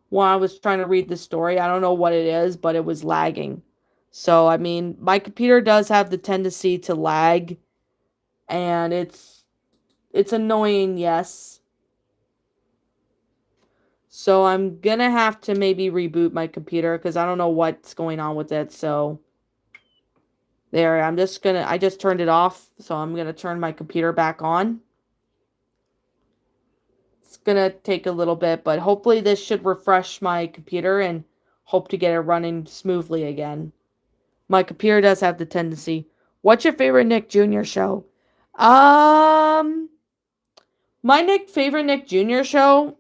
while I was trying to read the story. I don't know what it is, but it was lagging. So, I mean, my computer does have the tendency to lag, and it's annoying, yes. So, I'm gonna have to maybe reboot my computer because I don't know what's going on with it. So, there, I just turned it off, so I'm gonna turn my computer back on. It's gonna take a little bit, but hopefully this should refresh my computer and hope to get it running smoothly again. My computer does have the tendency. What's your favorite Nick Jr. show? Um, my favorite Nick Jr. show.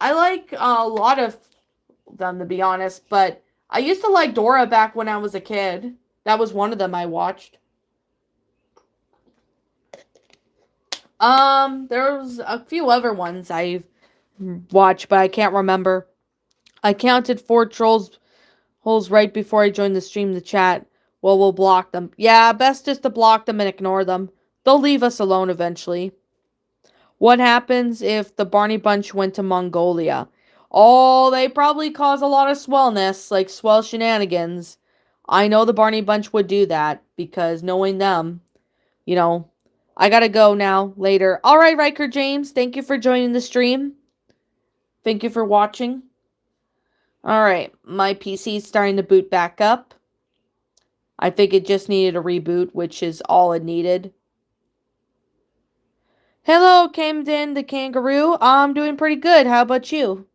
I like a lot of them to be honest, but I used to like Dora back when I was a kid. That was one of them I watched. There was a few other ones I've watched, but I can't remember. I counted 4 trolls holes right before I joined the stream, the chat. Well, we'll block them. Yeah, best just to block them and ignore them. They'll leave us alone eventually. What happens if the Barney Bunch went to Mongolia? Oh, they probably cause a lot of swellness, like swell shenanigans. I know the Barney Bunch would do that because knowing them, you know, I gotta go now, later. Alright, Riker James, thank you for joining the stream. Thank you for watching. Alright, my PC's starting to boot back up. I think it just needed a reboot, which is all it needed. Hello, Camden the Kangaroo. I'm doing pretty good. How about you?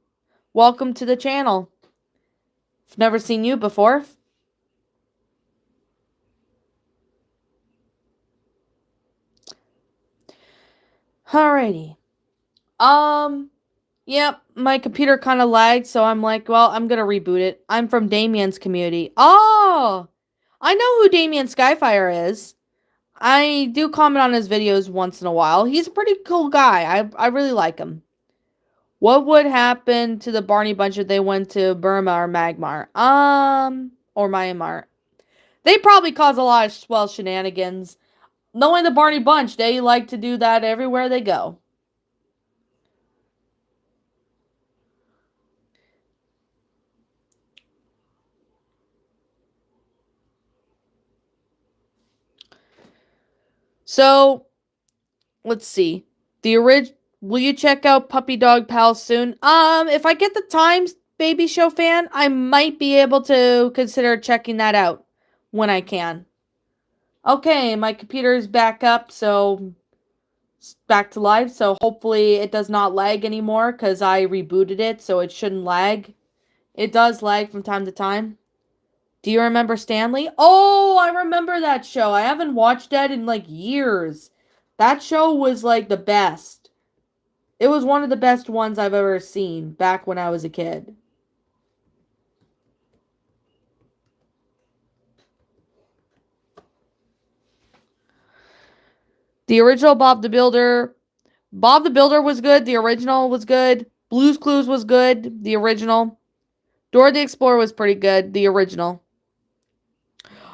Welcome to the channel. I've never seen you before. Alrighty. Yep, my computer kind of lagged, so I'm like, well, I'm gonna reboot it. I'm from Damien's community. Oh! I know who Damien Skyfire is. I do comment on his videos once in a while. He's a pretty cool guy. I really like him. What would happen to the Barney Bunch if they went to Burma or Magmar? Or Myanmar? They probably cause a lot of swell shenanigans. Knowing the Barney Bunch, they like to do that everywhere they go. So, let's see. Will you check out Puppy Dog Pals soon? If I get the time, Baby Show fan, I might be able to consider checking that out when I can. Okay, my computer is back up, so back to live. So hopefully it does not lag anymore because I rebooted it, so it shouldn't lag. It does lag from time to time. Do you remember Stanley? Oh, I remember that show. I haven't watched that in like years. That show was like the best. It was one of the best ones I've ever seen back when I was a kid. The original Bob the Builder. Bob the Builder was good. The original was good. Blue's Clues was good. The original. Dora the Explorer was pretty good. The original.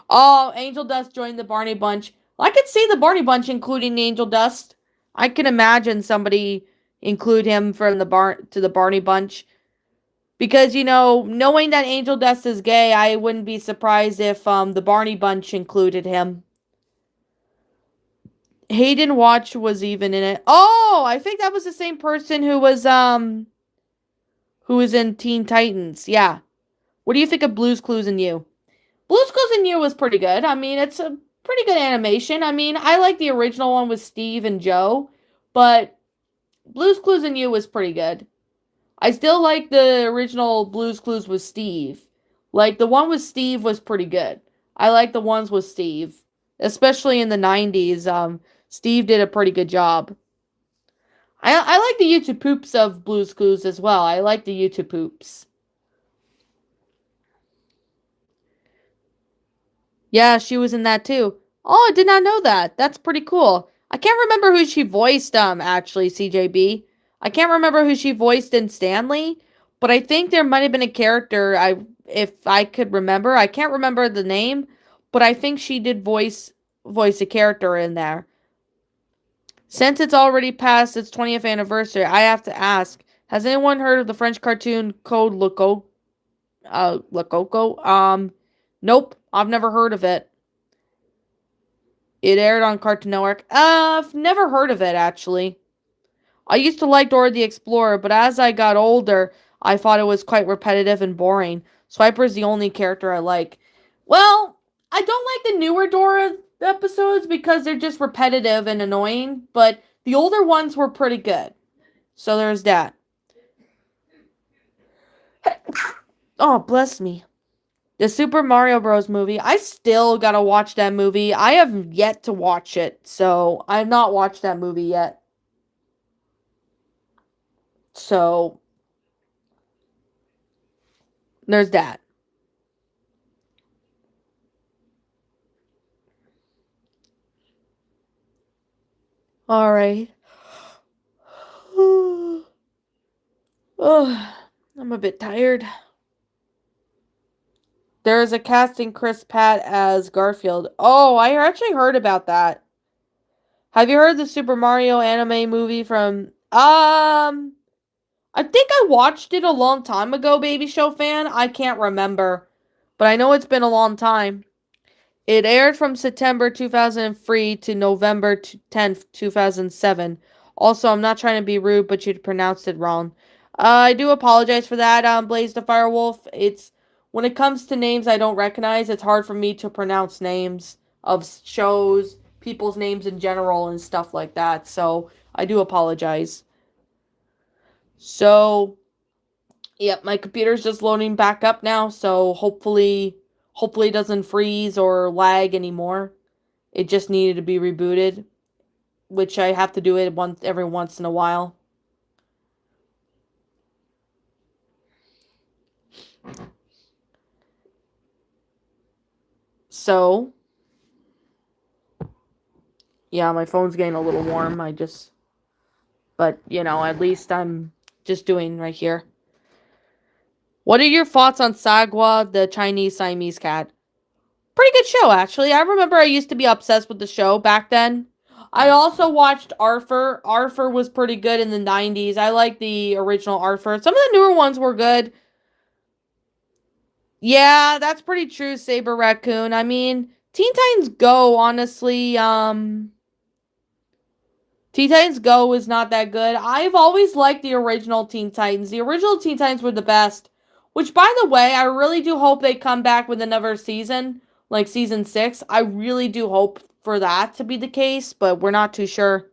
Oh, Angel Dust joined the Barney Bunch. I could see the Barney Bunch including Angel Dust. I can imagine somebody include him from the Barney Bunch. Because, knowing that Angel Dust is gay, I wouldn't be surprised if the Barney Bunch included him. Hayden Watch was even in it. Oh, I think that was the same person who was in Teen Titans. Yeah. What do you think of Blue's Clues and You? Blue's Clues and You was pretty good. I mean, it's a pretty good animation. I mean, I like the original one with Steve and Joe, but Blue's Clues and You was pretty good. I still like the original Blue's Clues with Steve. Like the one with Steve was pretty good. I like the ones with Steve, especially in the 90s. Steve did a pretty good job. I like the YouTube poops of Blue's Clues as well. I like the YouTube poops. Yeah, she was in that too. Oh, I did not know that. That's pretty cool. I can't remember who she voiced, actually, CJB. I can't remember who she voiced in Stanley, but I think there might have been a character if I could remember. I can't remember the name, but I think she did voice a character in there. Since it's already past its 20th anniversary, I have to ask, has anyone heard of the French cartoon Code Lococo? Nope, I've never heard of it. It aired on Cartoon Network. I've never heard of it, actually. I used to like Dora the Explorer, but as I got older, I thought it was quite repetitive and boring. Swiper's the only character I like. Well, I don't like the newer Dora episodes because they're just repetitive and annoying, but the older ones were pretty good. So there's that. Oh, bless me. The Super Mario Bros. Movie. I still gotta watch that movie. I have yet to watch it, so I've not watched that movie yet. So there's that. All right. Oh, I'm a bit tired. There is a casting Chris Pratt as Garfield. Oh, I actually heard about that. Have you heard the Super Mario anime movie from I think I watched it a long time ago, Baby Show fan. I can't remember, but I know it's been a long time. It aired from September 2003 to November 10th, 2007. Also, I'm not trying to be rude, but you pronounced it wrong. I do apologize for that, Blaze the Firewolf. It's when it comes to names I don't recognize, it's hard for me to pronounce names of shows, people's names in general, and stuff like that. So I do apologize. So, yep, my computer's just loading back up now, so hopefully it doesn't freeze or lag anymore. It just needed to be rebooted, which I have to do it every once in a while. So, yeah, my phone's getting a little warm. But at least I'm just doing right here. What are your thoughts on Sagwa, the Chinese Siamese cat? Pretty good show, actually. I remember I used to be obsessed with the show back then. I also watched Arthur. Arthur was pretty good in the 90s. I like the original Arthur. Some of the newer ones were good. Yeah, that's pretty true, Saber Raccoon. I mean, Teen Titans Go, honestly, Teen Titans Go is not that good. I've always liked the original Teen Titans. The original Teen Titans were the best. Which, by the way, I really do hope they come back with another season, like season 6. I really do hope for that to be the case, but we're not too sure.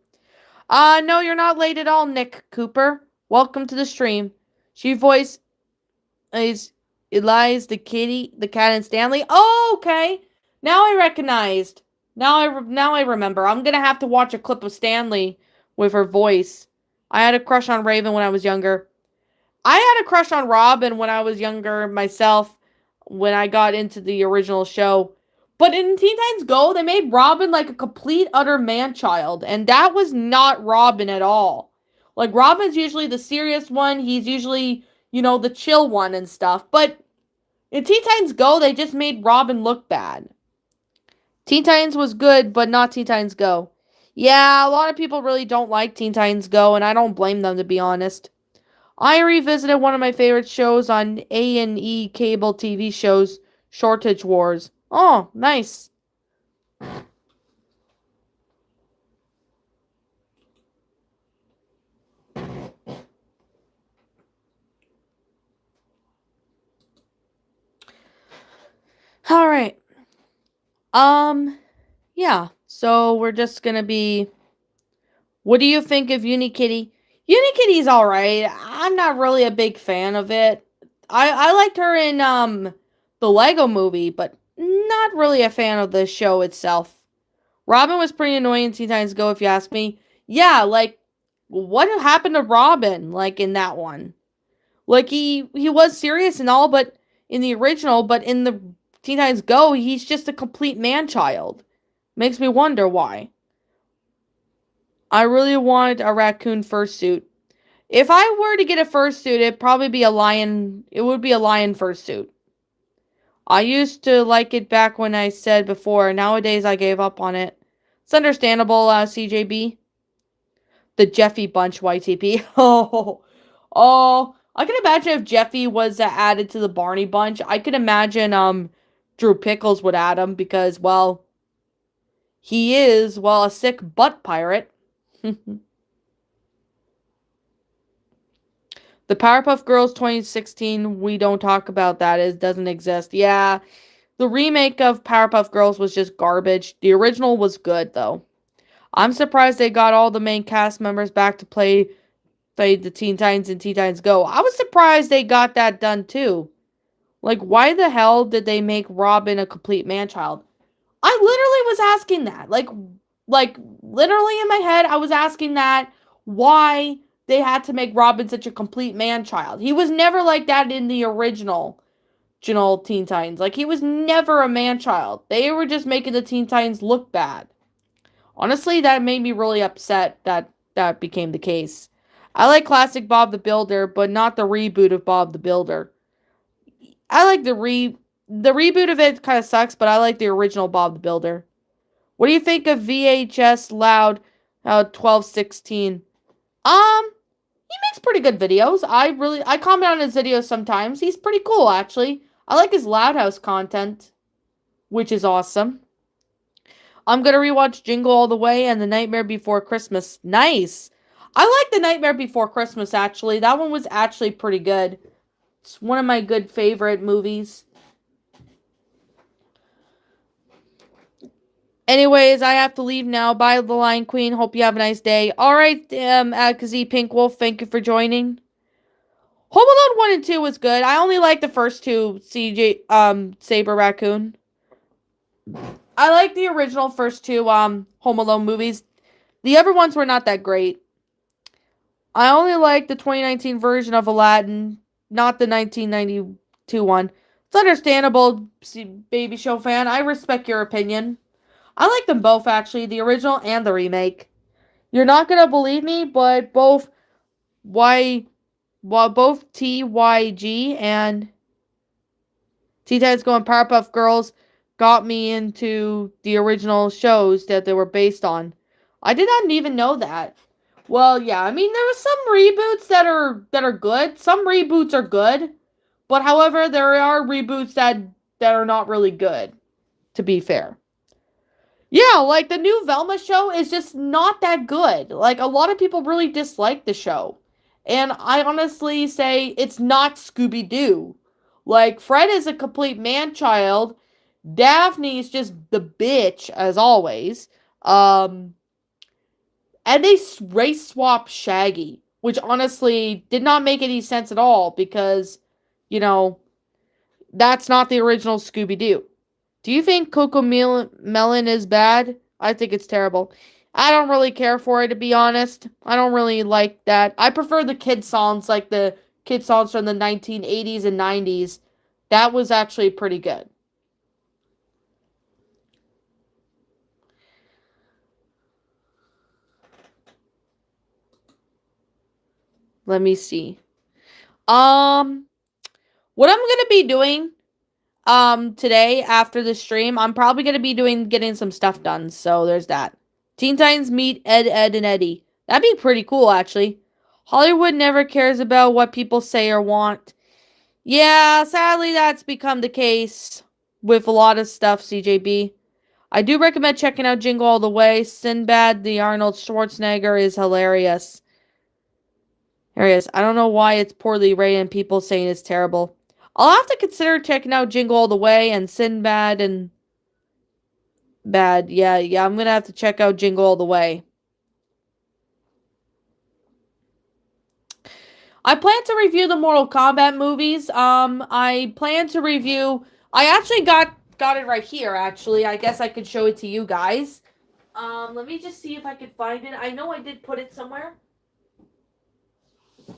No, you're not late at all, Nick Cooper. Welcome to the stream. She voiced is Elias the kitty, the cat, and Stanley. Oh, okay. Now I recognized. Now I remember. I'm gonna have to watch a clip of Stanley with her voice. I had a crush on Raven when I was younger. I had a crush on Robin when I was younger myself. When I got into the original show. But in Teen Titans Go, they made Robin like a complete utter man child, and that was not Robin at all. Like Robin's usually the serious one. He's usually the chill one and stuff. But in Teen Titans Go, they just made Robin look bad. Teen Titans was good, but not Teen Titans Go. Yeah, a lot of people really don't like Teen Titans Go, and I don't blame them, to be honest. I revisited one of my favorite shows on A&E cable TV shows, Shortage Wars. Oh, nice. All right. Yeah. So we're just gonna be. What do you think of Unikitty? Unikitty's alright. I'm not really a big fan of it. I liked her in the Lego movie, but not really a fan of the show itself. Robin was pretty annoying in Teen Titans Go, if you ask me. Yeah, like what happened to Robin, like in that one? Like he was serious and all, but in the original, but in the Teen Titans Go, he's just a complete man child. Makes me wonder why. I really wanted a raccoon fursuit. If I were to get a fursuit, it'd probably be a lion. It would be a lion fursuit. I used to like it back when I said before. Nowadays, I gave up on it. It's understandable, CJB. The Jeffy Bunch YTP. Oh, I can imagine if Jeffy was added to the Barney Bunch. I could imagine Drew Pickles would add him because, well, he is, well, a sick butt pirate. The Powerpuff Girls 2016, we don't talk about that. It doesn't exist. Yeah, the remake of Powerpuff Girls was just garbage. The original was good, though. I'm surprised they got all the main cast members back to play the Teen Titans and Teen Titans Go. I was surprised they got that done, too. Like, why the hell did they make Robin a complete man-child? I literally was asking that. Like literally in my head, I was asking that why they had to make Robin such a complete man child. He was never like that in the original Teen Titans. Like he was never a man child. They were just making the Teen Titans look bad. Honestly, that made me really upset that that became the case. I like classic Bob the Builder, but not the reboot of Bob the Builder. I like the reboot of it kind of sucks, but I like the original Bob the Builder. What do you think of VHS Loud 1216? He makes pretty good videos. I comment on his videos sometimes. He's pretty cool actually. I like his Loud House content, which is awesome. I'm gonna rewatch Jingle All the Way and The Nightmare Before Christmas. Nice. I like The Nightmare Before Christmas actually. That one was actually pretty good. It's one of my good favorite movies. Anyways, I have to leave now. Bye, the Lion Queen. Hope you have a nice day. Alright, Kazi Pink Wolf, thank you for joining. Home Alone 1 and 2 was good. I only like the first two, Saber Raccoon. I like the original first two, Home Alone movies. The other ones were not that great. I only like the 2019 version of Aladdin, not the 1992 one. It's understandable, Baby Show fan. I respect your opinion. I like them both, actually, the original and the remake. You're not gonna believe me, but both TYG and Teen Titans Go and Powerpuff Girls got me into the original shows that they were based on. I did not even know that. Well, yeah, I mean, there were some reboots that are good. Some reboots are good, but however, there are reboots that are not really good, to be fair. Yeah, like the new Velma show is just not that good. Like a lot of people really dislike the show. And I honestly say it's not Scooby Doo. Like Fred is a complete man child. Daphne is just the bitch as always. And they race swap Shaggy, which honestly did not make any sense at all because, you know, that's not the original Scooby Doo. Do you think Coco Melon is bad? I think it's terrible. I don't really care for it, to be honest. I don't really like that. I prefer the kid songs, like the kid songs from the 1980s and 90s. That was actually pretty good. Let me see. Um, what I'm gonna be doing today after the stream, I'm probably gonna be getting some stuff done. So there's that. Teen Titans meet Ed, and Eddie. That'd be pretty cool, actually. Hollywood never cares about what people say or want. Yeah, sadly, that's become the case with a lot of stuff, CJB. I do recommend checking out Jingle All the Way. Sinbad, the Arnold Schwarzenegger, is hilarious. Hilarious. I don't know why it's poorly rated and people saying it's terrible. I'll have to consider checking out Jingle All the Way and Sinbad and Bad. Yeah, I'm gonna have to check out Jingle All the Way. I plan to review the Mortal Kombat movies. I plan to review. I actually got it right here. Actually, I guess I could show it to you guys. Let me just see if I can find it. I know I did put it somewhere.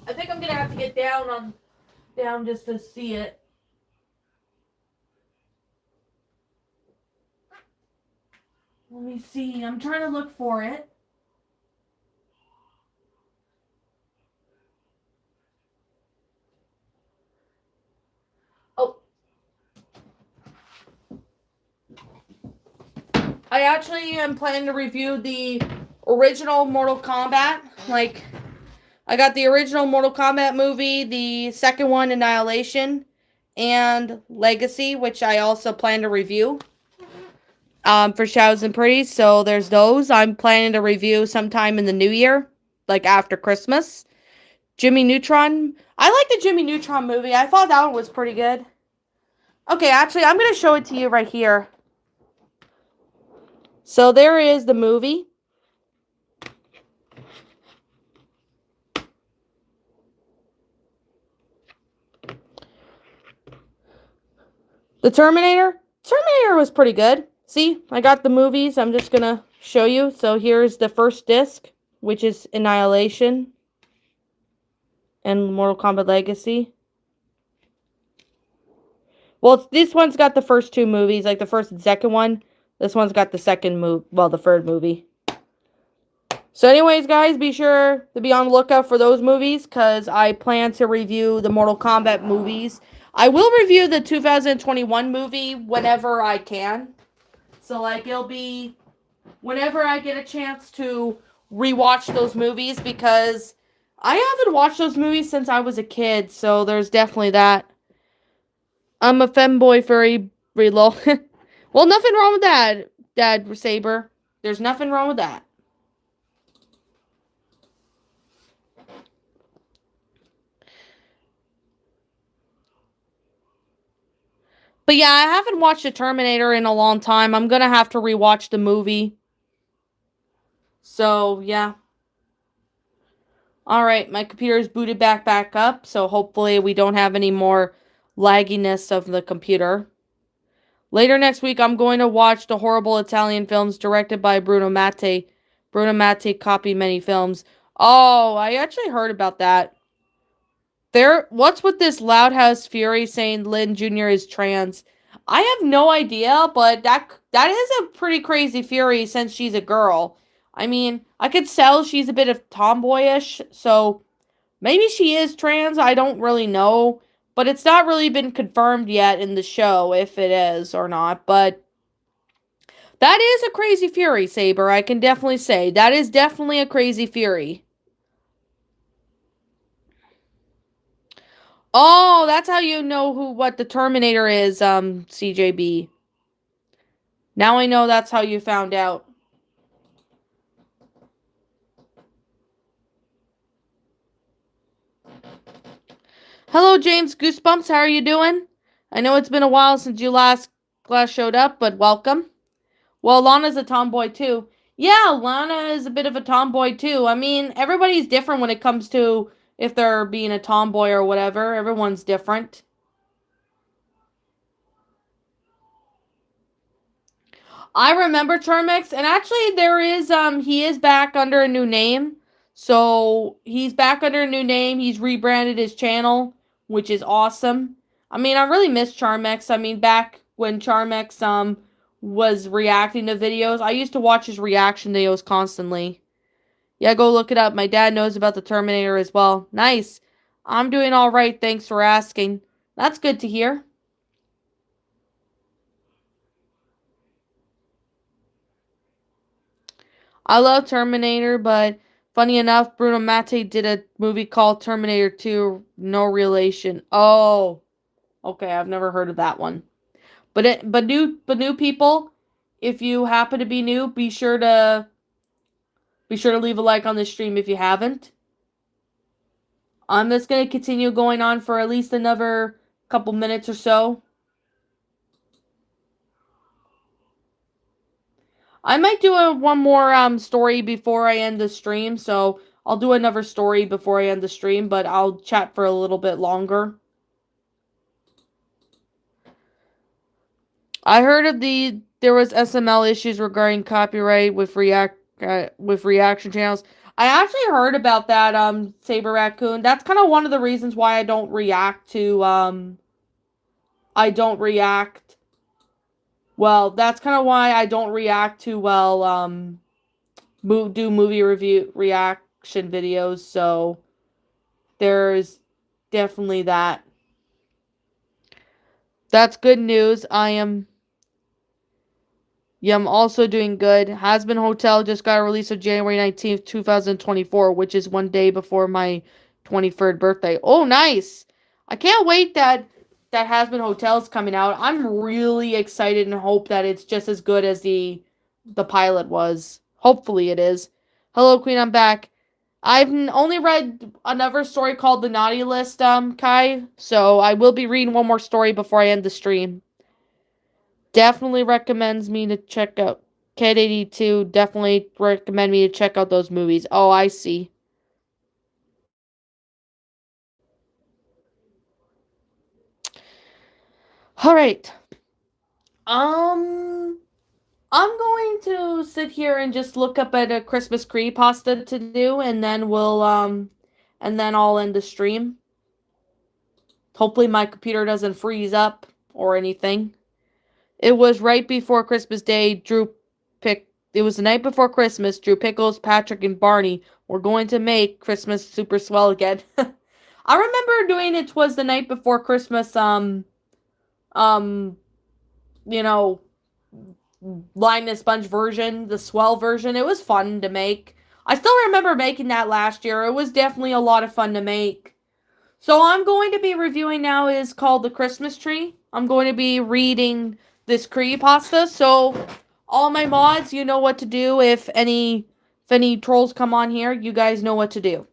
I think I'm gonna have to get down just to see it. Let me see. I'm trying to look for it. Oh, I actually am planning to review the original Mortal Kombat. Like, I got the original Mortal Kombat movie, the second one, Annihilation, and Legacy, which I also plan to review. For Shadows and Pretties. So there's those. I'm planning to review sometime in the new year, like after Christmas. Jimmy Neutron. I like the Jimmy Neutron movie. I thought that one was pretty good. Okay, actually, I'm going to show it to you right here. So there is the movie. The Terminator. Terminator was pretty good. See, I got the movies. I'm just going to show you. So here's the first disc, which is Annihilation and Mortal Kombat Legacy. Well, this one's got the first two movies, like the first and second one. This one's got the second movie, well, the third movie. So anyways, guys, be sure to be on the lookout for those movies, because I plan to review the Mortal Kombat movies. I will review the 2021 movie whenever I can. So, like, it'll be whenever I get a chance to rewatch those movies, because I haven't watched those movies since I was a kid, so there's definitely that. I'm a femboy furry reload. Well, nothing wrong with that, Dad Saber. There's nothing wrong with that. But yeah, I haven't watched the Terminator in a long time. I'm gonna have to rewatch the movie. So, yeah. Alright, my computer is booted back up, so hopefully we don't have any more lagginess of the computer. Later next week, I'm going to watch the horrible Italian films directed by Bruno Mattei. Bruno Mattei copied many films. Oh, I actually heard about that. What's with this Loud House Fury saying Lynn Jr. is trans? I have no idea, but that is a pretty crazy Fury since she's a girl. I mean, I could tell she's a bit of tomboyish, so maybe she is trans. I don't really know, but it's not really been confirmed yet in the show if it is or not. But that is a crazy Fury, Saber. I can definitely say that is definitely a crazy Fury. Oh, that's how you know what the Terminator is, CJB. Now I know that's how you found out. Hello, James Goosebumps. How are you doing? I know it's been a while since you last showed up, but welcome. Well, Lana's a tomboy too. Yeah, Lana is a bit of a tomboy too. I mean, everybody's different when it comes to if they're being a tomboy or whatever. Everyone's different. I remember Charmix, and actually there is he is back under a new name. So he's back under a new name. He's rebranded his channel, which is awesome. I mean, I really miss Charmex. I mean, back when Charmex was reacting to videos, I used to watch his reaction videos constantly. Yeah, go look it up. My dad knows about the Terminator as well. Nice. I'm doing all right. Thanks for asking. That's good to hear. I love Terminator, but funny enough, Bruno Mattei did a movie called Terminator 2, No Relation. Oh, okay, I've never heard of that one. But new people, if you happen to be new, be sure to leave a like on the stream if you haven't. I'm just gonna continue going on for at least another couple minutes or so. I might do one more story before I end the stream, so I'll do another story before I end the stream, but I'll chat for a little bit longer. I heard of there was SML issues regarding copyright with reaction channels. I actually heard about that, Saber Raccoon. That's kind of one of the reasons why I don't react. Well, that's kind of why I don't react to do movie review reaction videos. So there's definitely that. That's good news. Yeah, I'm also doing good. Has Been Hotel just got a release of January 19th, 2024, which is one day before my 23rd birthday. Oh, nice. I can't wait that Has Been Hotel's coming out. I'm really excited and hope that it's just as good as the pilot was. Hopefully it is. Hello, Queen, I'm back. I've only read another story called The Naughty List, Kai, so I will be reading one more story before I end the stream. Definitely recommends me to check out Kid 82. Definitely recommend me to check out those movies. Oh, I see. All right. Um, I'm going to sit here and just look up at a Christmas creepypasta to do, and then I'll end the stream. Hopefully my computer doesn't freeze up or anything. It was right before Christmas Day. It was the night before Christmas. Drew Pickles, Patrick, and Barney were going to make Christmas super swell again. I remember doing it was the night before Christmas. Um, you know, Lioness Sponge version, the swell version. It was fun to make. I still remember making that last year. It was definitely a lot of fun to make. So I'm going to be reviewing now is called The Christmas Tree. I'm going to be reading this creepypasta. So all my mods, you know what to do. If any trolls come on here, you guys know what to do.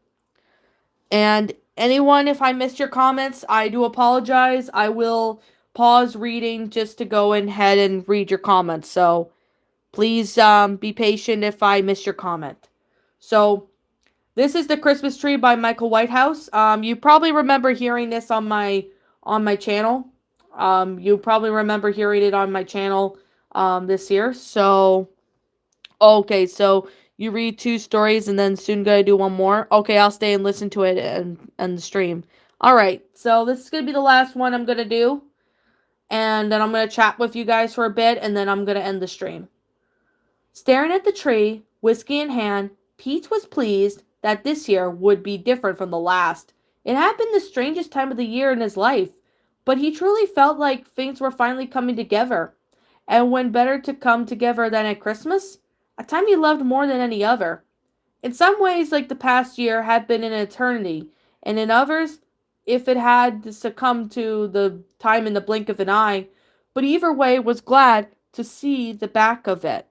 And anyone, if I missed your comments, I do apologize. I will pause reading just to go ahead and read your comments. So please be patient if I miss your comment. So this is The Christmas Tree by Michael Whitehouse. You probably remember hearing this on my channel. You probably remember hearing it on my channel this year. So okay, so you read two stories and then soon gonna do one more. Okay, I'll stay and listen to it and the stream. All right, so this is gonna be the last one I'm gonna do, and then I'm gonna chat with you guys for a bit, and then I'm gonna end the stream. Staring at the tree, whiskey in hand, Pete was pleased that this year would be different from the last. It had been the strangest time of the year in his life, but he truly felt like things were finally coming together. And when better to come together than at Christmas? A time he loved more than any other. In some ways, like the past year had been an eternity, and in others, if it had succumbed to the time in the blink of an eye, but either way was glad to see the back of it.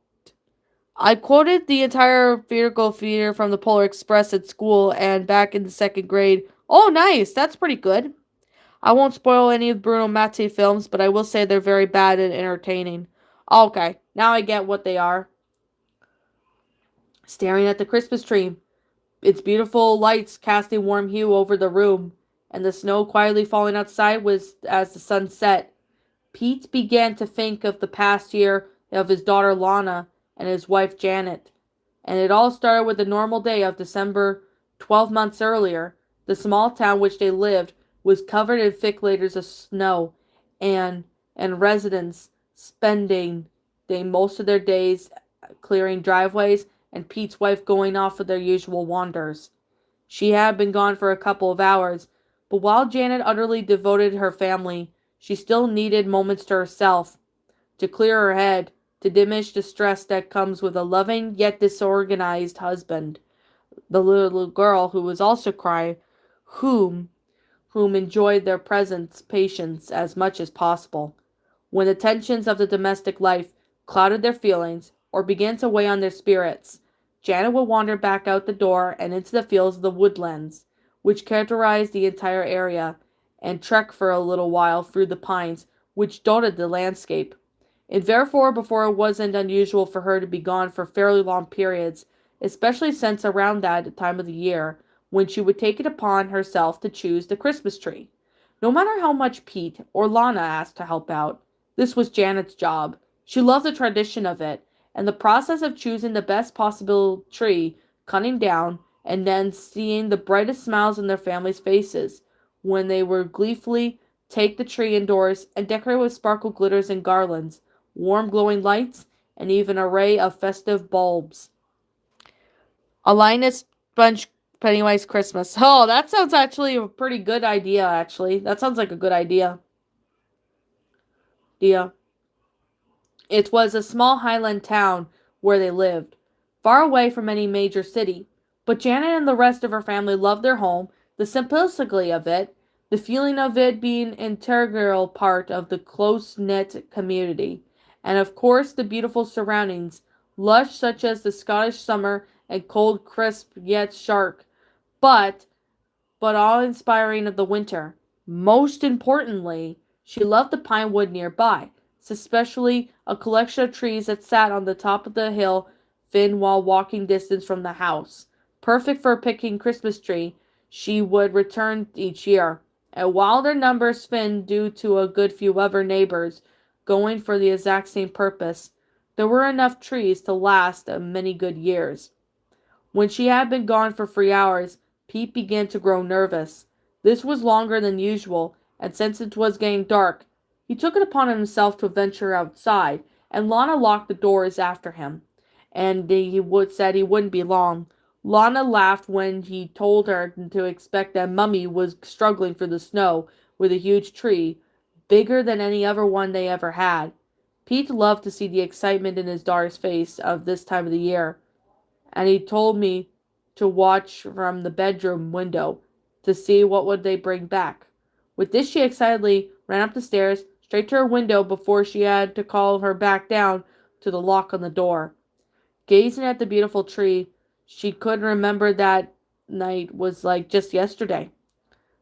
I quoted the entire vertical feeder from the Polar Express at school and back in the second grade. Oh, nice! That's pretty good. I won't spoil any of Bruno Mattei films, but I will say they're very bad and entertaining. Okay, now I get what they are. Staring at the Christmas tree, its beautiful lights casting warm hue over the room, and the snow quietly falling outside was as the sun set. Pete began to think of the past year of his daughter Lana and his wife Janet, and it all started with a normal day of December 12 months earlier. The small town which they lived was covered in thick layers of snow, and residents spending most of their days clearing driveways, and Pete's wife going off for their usual wanders. She had been gone for a couple of hours, but while Janet utterly devoted her family, she still needed moments to herself, to clear her head, to diminish the stress that comes with a loving yet disorganized husband. The little girl, who was also crying, whom enjoyed their presence, patience as much as possible. When the tensions of the domestic life clouded their feelings or began to weigh on their spirits, Janet would wander back out the door and into the fields of the woodlands, which characterized the entire area, and trek for a little while through the pines which dotted the landscape. And therefore, before it wasn't unusual for her to be gone for fairly long periods, especially since around that time of the year when she would take it upon herself to choose the Christmas tree. No matter how much Pete or Lana asked to help out, this was Janet's job. She loved the tradition of it, and the process of choosing the best possible tree, cutting down, and then seeing the brightest smiles in their families' faces when they were gleefully take the tree indoors and decorate with sparkle glitters and garlands, warm glowing lights, and even an array of festive bulbs. A Linus Bunch Pennywise Christmas. Oh, that sounds actually a pretty good idea, actually. That sounds like a good idea. Dia. It was a small highland town where they lived, far away from any major city. But Janet and the rest of her family loved their home, the simplicity of it, the feeling of it being an integral part of the close knit community, and of course the beautiful surroundings, lush such as the Scottish summer and cold, crisp yet sharp, but awe-inspiring of the winter. Most importantly, she loved the pine wood nearby, especially a collection of trees that sat on the top of the hill thin while walking distance from the house. Perfect for picking Christmas tree, she would return each year. And while their numbers thinned due to a good few other neighbors going for the exact same purpose, there were enough trees to last many good years. When she had been gone for 3 hours, Pete began to grow nervous. This was longer than usual, and since it was getting dark, he took it upon himself to venture outside, and Lana locked the doors after him. And said he wouldn't be long. Lana laughed when he told her to expect that Mummy was struggling through the snow with a huge tree, bigger than any other one they ever had. Pete loved to see the excitement in his daughter's face of this time of the year, and he told me to watch from the bedroom window to see what would they bring back. With this she excitedly ran up the stairs straight to her window before she had to call her back down to the lock on the door. Gazing at the beautiful tree, she could remember that night was like just yesterday.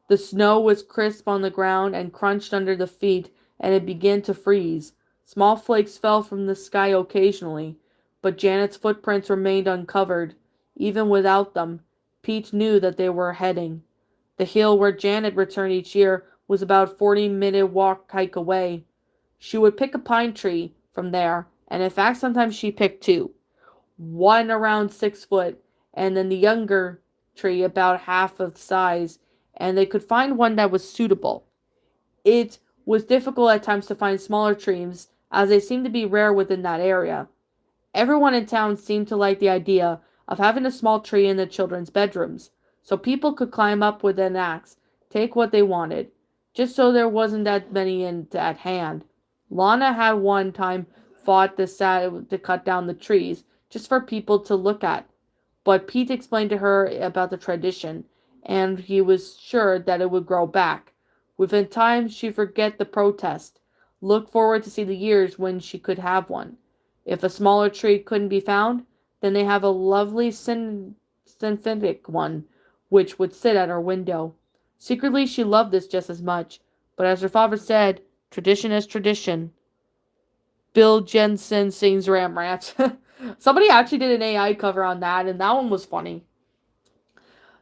The snow was crisp on the ground and crunched under the feet, and it began to freeze. Small flakes fell from the sky occasionally, but Janet's footprints remained uncovered. Even without them, Pete knew that they were heading. The hill where Janet returned each year was about a 40-minute walk hike away. She would pick a pine tree from there, and in fact sometimes she picked two. One around 6 foot, and then the younger tree about half of the size, and they could find one that was suitable. It was difficult at times to find smaller trees, as they seemed to be rare within that area. Everyone in town seemed to like the idea of having a small tree in the children's bedrooms, so people could climb up with an axe, take what they wanted, just so there wasn't that many at hand. Lana had one time fought to cut down the trees, just for people to look at, but Pete explained to her about the tradition, and he was sure that it would grow back. Within time, she forget the protest, look forward to see the years when she could have one. If a smaller tree couldn't be found, then they have a lovely synthetic one, which would sit at her window. Secretly, she loved this just as much, but as her father said, tradition is tradition. Bill Jensen sings Ram Ranch. Somebody actually did an AI cover on that, and that one was funny.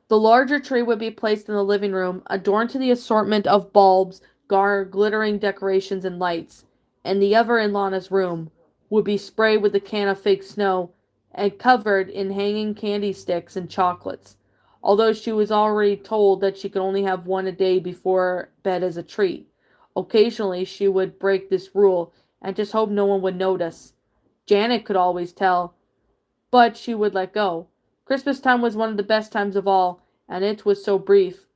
The larger tree would be placed in the living room, adorned to the assortment of bulbs, glittering decorations, and lights, and the other in Lana's room would be sprayed with a can of fake snow and covered in hanging candy sticks and chocolates, although she was already told that she could only have one a day before bed as a treat. Occasionally she would break this rule and just hope no one would notice. Janet could always tell, but she would let go. Christmas time was one of the best times of all, and it was so brief.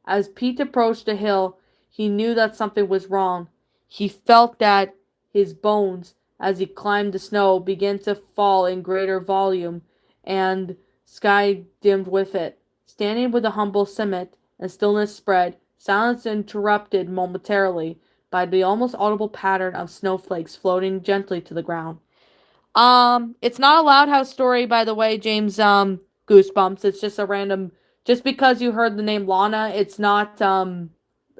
As Pete approached the hill, he knew that something was wrong. He felt that his bones, as he climbed the snow, began to fall in greater volume, and sky dimmed with it. Standing with a humble summit, and stillness spread, silence interrupted momentarily by the almost audible pattern of snowflakes floating gently to the ground. It's not a Loud House story, by the way, James. Goosebumps. It's just a random. Just because you heard the name Lana, it's not.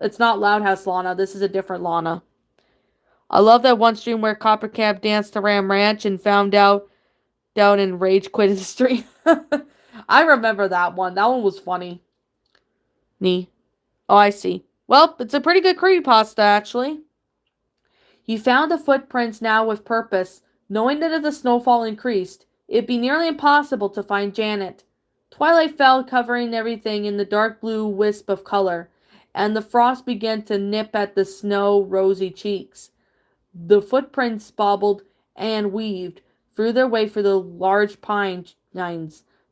It's not Loud House Lana. This is a different Lana. I love that one stream where Coppercap danced to Ram Ranch and found out down and rage quit his stream. I remember that one. That one was funny. Nee. Oh, I see. Well, it's a pretty good creepypasta, actually. He found the footprints now with purpose, knowing that if the snowfall increased, it'd be nearly impossible to find Janet. Twilight fell, covering everything in the dark blue wisp of color, and the frost began to nip at the snow-rosy cheeks. The footprints bobbled and weaved through their way through the large pines,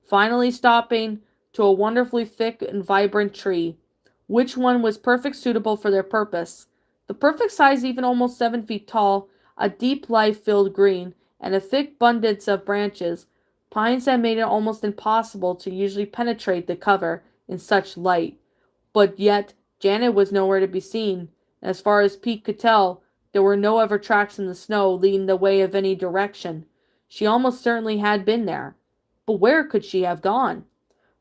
finally stopping to a wonderfully thick and vibrant tree. Which one was perfect suitable for their purpose? The perfect size, even almost 7 feet tall, a deep life-filled green, and a thick abundance of branches, pines that made it almost impossible to usually penetrate the cover in such light. But yet Janet was nowhere to be seen, and as far as Pete could tell, there were no other tracks in the snow leading the way of any direction. She almost certainly had been there. But where could she have gone?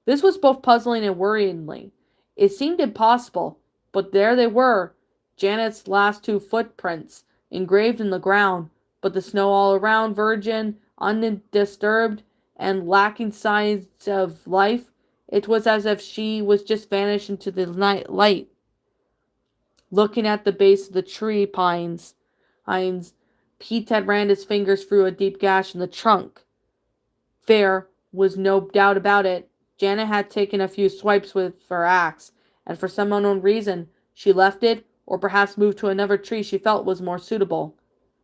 This was both puzzling and worryingly. It seemed impossible, but there they were, Janet's last two footprints, engraved in the ground, but the snow all around virgin, undisturbed, and lacking signs of life. It was as if she was just vanished into the night light. Looking at the base of the tree pines, Pete had ran his fingers through a deep gash in the trunk. There was no doubt about it. Janet had taken a few swipes with her axe, and for some unknown reason, she left it, or perhaps moved to another tree she felt was more suitable.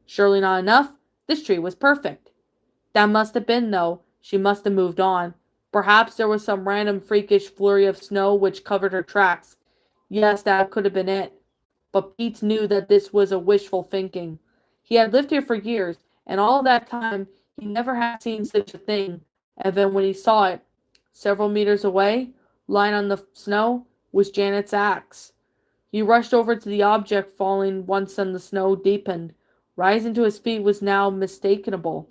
Surely not enough. This tree was perfect. That must have been, though. She must have moved on. Perhaps there was some random freakish flurry of snow which covered her tracks. Yes, that could have been it. But Pete knew that this was a wishful thinking. He had lived here for years, and all that time he never had seen such a thing. And then when he saw it, several meters away, lying on the snow, was Janet's axe. He rushed over to the object, falling once the snow deepened. Rising to his feet was now mistakable.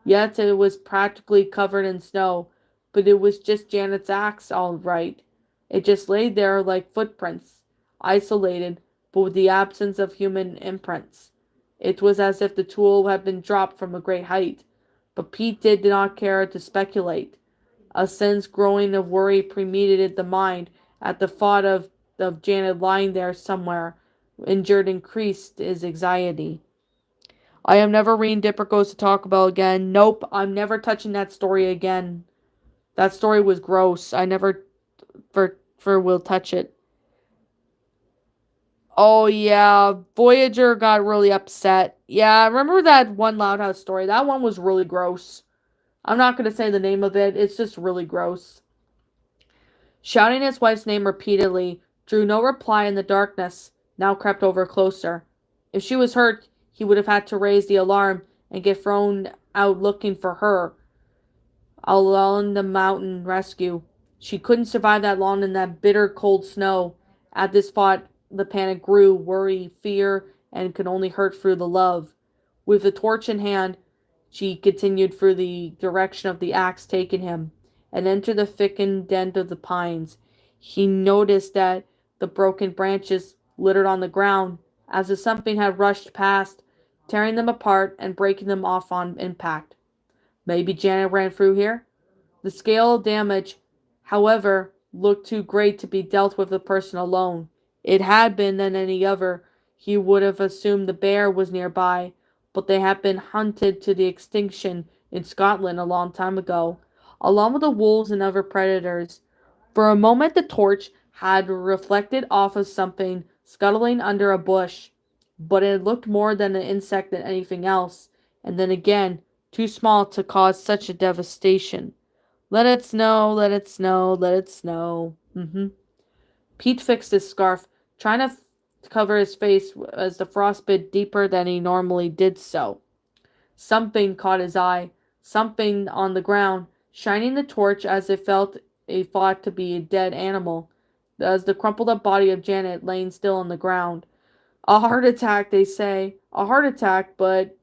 Yet it was practically covered in snow, but it was just Janet's axe, all right. It just lay there like footprints, isolated, but with the absence of human imprints. It was as if the tool had been dropped from a great height, but Pete did not care to speculate. A sense growing of worry permeated the mind at the thought of Janet lying there somewhere, injured, increased his anxiety. I am never reading Dipper Goes to Taco Bell again. Nope, I'm never touching that story again. That story was gross. I never will touch it. Oh yeah, Voyager got really upset. Yeah, remember that one Loud House story? That one was really gross. I'm not going to say the name of it. It's just really gross. Shouting his wife's name repeatedly, drew no reply in the darkness, now crept over closer. If she was hurt, he would have had to raise the alarm and get thrown out looking for her along the mountain rescue. She couldn't survive that long in that bitter cold snow. At this thought, the panic grew, worry, fear, and could only hurt through the love. With the torch in hand, she continued through the direction of the axe taking him, and entered the thickened den of the pines. He noticed that the broken branches littered on the ground, as if something had rushed past, tearing them apart and breaking them off on impact. Maybe Janet ran through here? The scale of damage, however, looked too great to be dealt with a person alone. It had been than any other. He would have assumed the bear was nearby, but they had been hunted to the extinction in Scotland a long time ago, along with the wolves and other predators. For a moment the torch had reflected off of something scuttling under a bush, but it looked more than an insect than anything else, and then again, too small to cause such a devastation. Let it snow, let it snow, let it snow. Pete fixed his scarf, trying to cover his face as the frost bit deeper than he normally did so. Something caught his eye, something on the ground, shining the torch as it felt a thought to be a dead animal, as the crumpled up body of Janet laying still on the ground. A heart attack, they say. A heart attack, but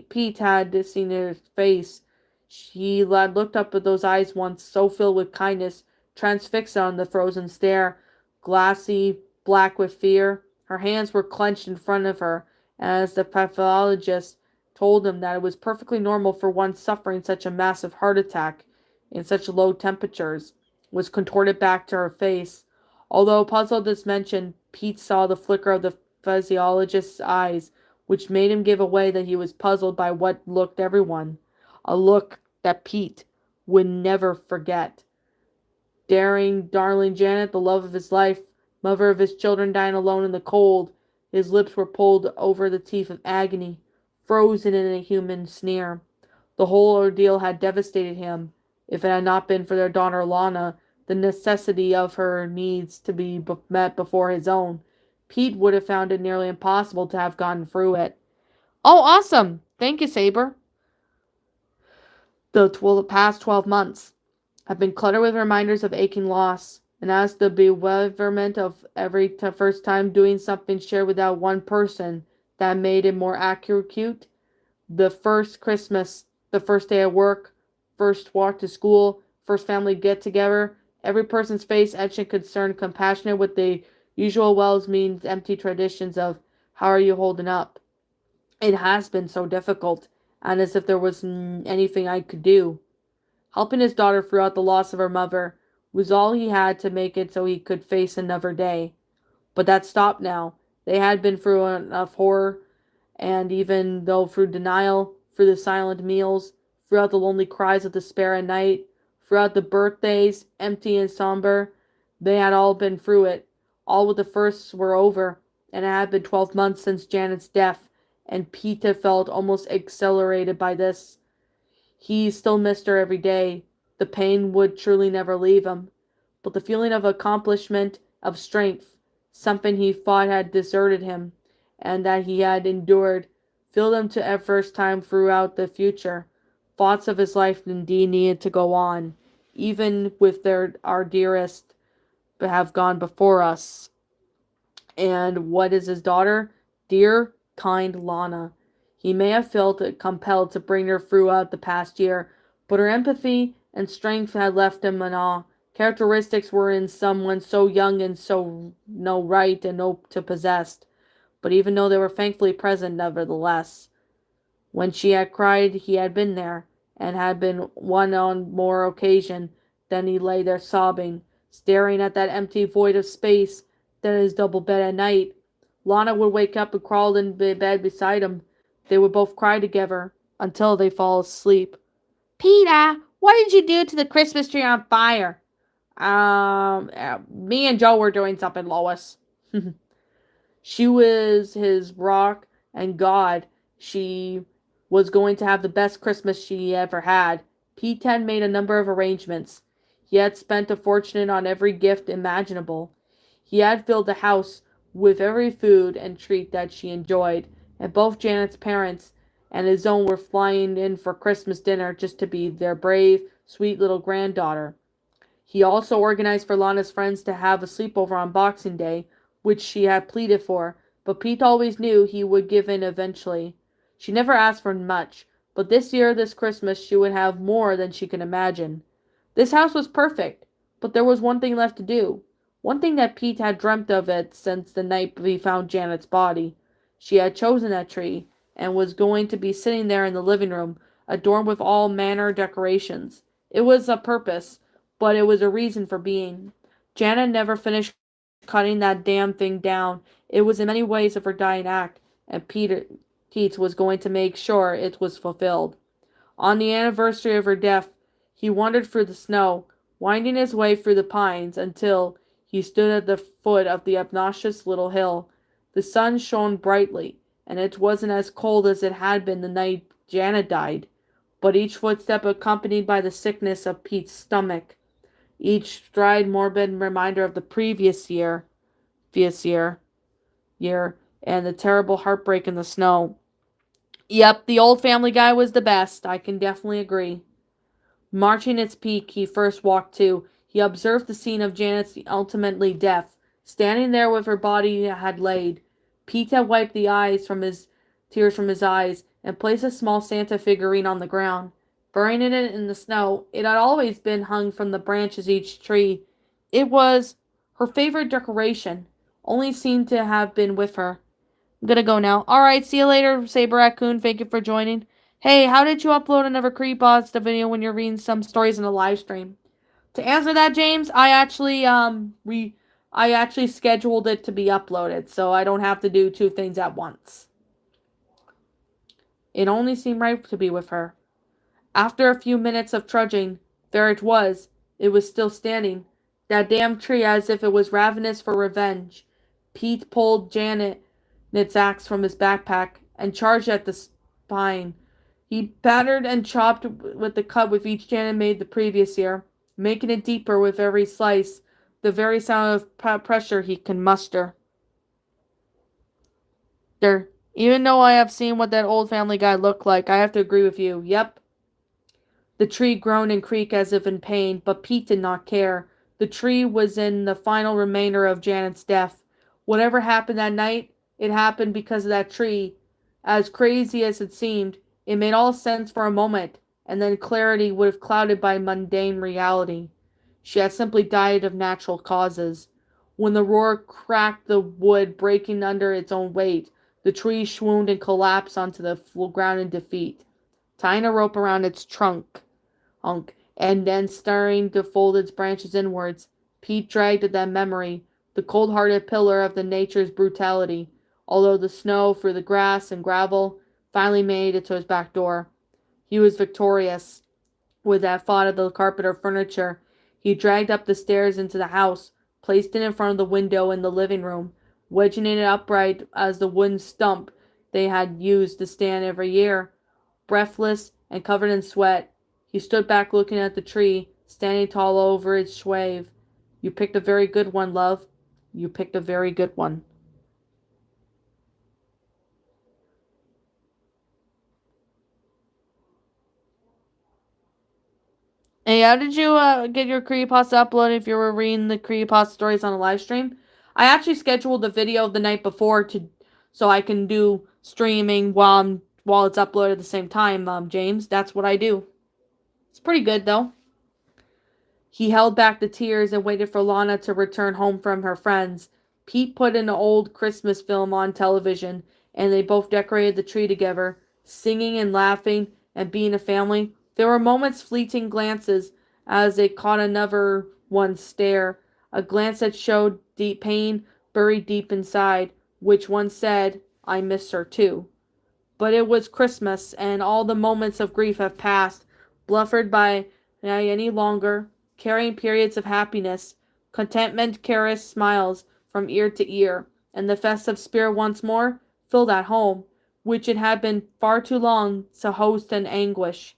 Pete had seen her face. He had looked up at those eyes once, so filled with kindness, transfixed on the frozen stare, glassy, black with fear. Her hands were clenched in front of her, as the pathologist told him that it was perfectly normal for one suffering such a massive heart attack in such low temperatures, was contorted back to her face. Although puzzled as mentioned, Pete saw the flicker of the physiologist's eyes, which made him give away that he was puzzled by what looked everyone. A look that Pete would never forget. Daring, darling Janet, the love of his life, mother of his children dying alone in the cold, his lips were pulled over the teeth of agony, frozen in a human sneer. The whole ordeal had devastated him. If it had not been for their daughter Lana, the necessity of her needs to be met before his own, Pete would have found it nearly impossible to have gone through it. Oh, awesome! Thank you, Saber. The past 12 months have been cluttered with reminders of aching loss, and as the bewilderment of every first time doing something shared without one person that made it more acute, the first Christmas, the first day of work, first walk to school, first family get together, every person's face etched in concern, compassionate with the usual wells means empty traditions of how are you holding up? It has been so difficult, and as if there was anything I could do. Helping his daughter throughout the loss of her mother was all he had to make it so he could face another day. But that stopped now. They had been through enough horror, and even though through denial, through the silent meals, throughout the lonely cries of despair at night, throughout the birthdays, empty and somber, they had all been through it. All but the firsts were over, and it had been 12 months since Janet's death, and Peter felt almost accelerated by this. He still missed her every day. The pain would truly never leave him. But the feeling of accomplishment, of strength, something he thought had deserted him, and that he had endured, filled him to at first time throughout the future. Thoughts of his life indeed needed to go on, even with our dearest have gone before us. And what is his daughter? Dear, kind Lana. He may have felt compelled to bring her throughout the past year, but her empathy and strength had left him in awe. Characteristics were in someone so young and so no right and no to possessed, but even though they were thankfully present nevertheless. When she had cried, he had been there, and had been one on more occasion than he lay there sobbing, staring at that empty void of space that is double bed at night. Lana would wake up and crawl in bed beside him. They would both cry together until they fall asleep. Peter, what did you do to the Christmas tree on fire? Me and Joe were doing something, Lois. She was his rock and God. She was going to have the best Christmas she ever had. Pete had made a number of arrangements. He had spent a fortune on every gift imaginable. He had filled the house with every food and treat that she enjoyed, and both Janet's parents and his own were flying in for Christmas dinner just to be their brave, sweet little granddaughter. He also organized for Lana's friends to have a sleepover on Boxing Day, which she had pleaded for, but Pete always knew he would give in eventually. She never asked for much, but this Christmas, she would have more than she could imagine. This house was perfect, but there was one thing left to do. One thing that Pete had dreamt of it since the night he found Janet's body. She had chosen that tree, and was going to be sitting there in the living room, adorned with all manner decorations. It was a purpose, but it was a reason for being. Janet never finished cutting that damn thing down. It was in many ways of her dying act, and Pete was going to make sure it was fulfilled. On the anniversary of her death, he wandered through the snow, winding his way through the pines until he stood at the foot of the obnoxious little hill. The sun shone brightly, and it wasn't as cold as it had been the night Janet died, but each footstep accompanied by the sickness of Pete's stomach, each stride morbid reminder of the previous year, and the terrible heartbreak in the snow. Yep, the old Family Guy was the best, I can definitely agree. Marching its peak, he first walked to. He observed the scene of Janet's ultimately death, standing there with her body had laid. Pete had wiped the tears from his eyes, and placed a small Santa figurine on the ground. Burying it in the snow, it had always been hung from the branches of each tree. It was her favorite decoration, only seemed to have been with her. I'm gonna go now. Alright, see you later, Saber Raccoon. Thank you for joining. Hey, how did you upload another creepypasta video when you're reading some stories in a live stream? To answer that, James, I actually scheduled it to be uploaded, so I don't have to do two things at once. It only seemed right to be with her. After a few minutes of trudging, there it was. It was still standing. That damn tree, as if it was ravenous for revenge. Pete pulled Janet's axe from his backpack and charged at the spine. He battered and chopped with the cut with each Janet made the previous year, making it deeper with every slice, the very sound of pressure he can muster. There, even though I have seen what that old family guy looked like, I have to agree with you. Yep, the tree groaned and creaked as if in pain, but Pete did not care. The tree was in the final remainder of Janet's death. Whatever happened that night, it happened because of that tree. As crazy as it seemed, it made all sense for a moment, and then clarity would have clouded by mundane reality. She had simply died of natural causes. When the roar cracked the wood, breaking under its own weight, the tree swooned and collapsed onto the ground in defeat, tying a rope around its trunk, and then starting to fold its branches inwards. Pete dragged at that memory, the cold-hearted pillar of the nature's brutality, although the snow through the grass and gravel finally made it to his back door. He was victorious. With that thought of the carpet or furniture, he dragged up the stairs into the house, placed it in front of the window in the living room, wedging it upright as the wooden stump they had used to stand every year. Breathless and covered in sweat, he stood back looking at the tree, standing tall over its swathe. You picked a very good one, love. You picked a very good one. Hey, how did you get your creepypasta uploaded if you were reading the creepypasta stories on a live stream? I actually scheduled the video the night before to so I can do streaming while it's uploaded at the same time, James. That's what I do. It's pretty good though. He held back the tears and waited for Lana to return home from her friends. Pete put an old Christmas film on television, and they both decorated the tree together, singing and laughing and being a family. There were moments fleeting glances as they caught another one's stare, a glance that showed deep pain buried deep inside, which one said, I miss her too. But it was Christmas, and all the moments of grief have passed, bluffered by any longer, carrying periods of happiness. Contentment caressed smiles from ear to ear, and the festive spirit once more filled that home, which it had been far too long to host in anguish.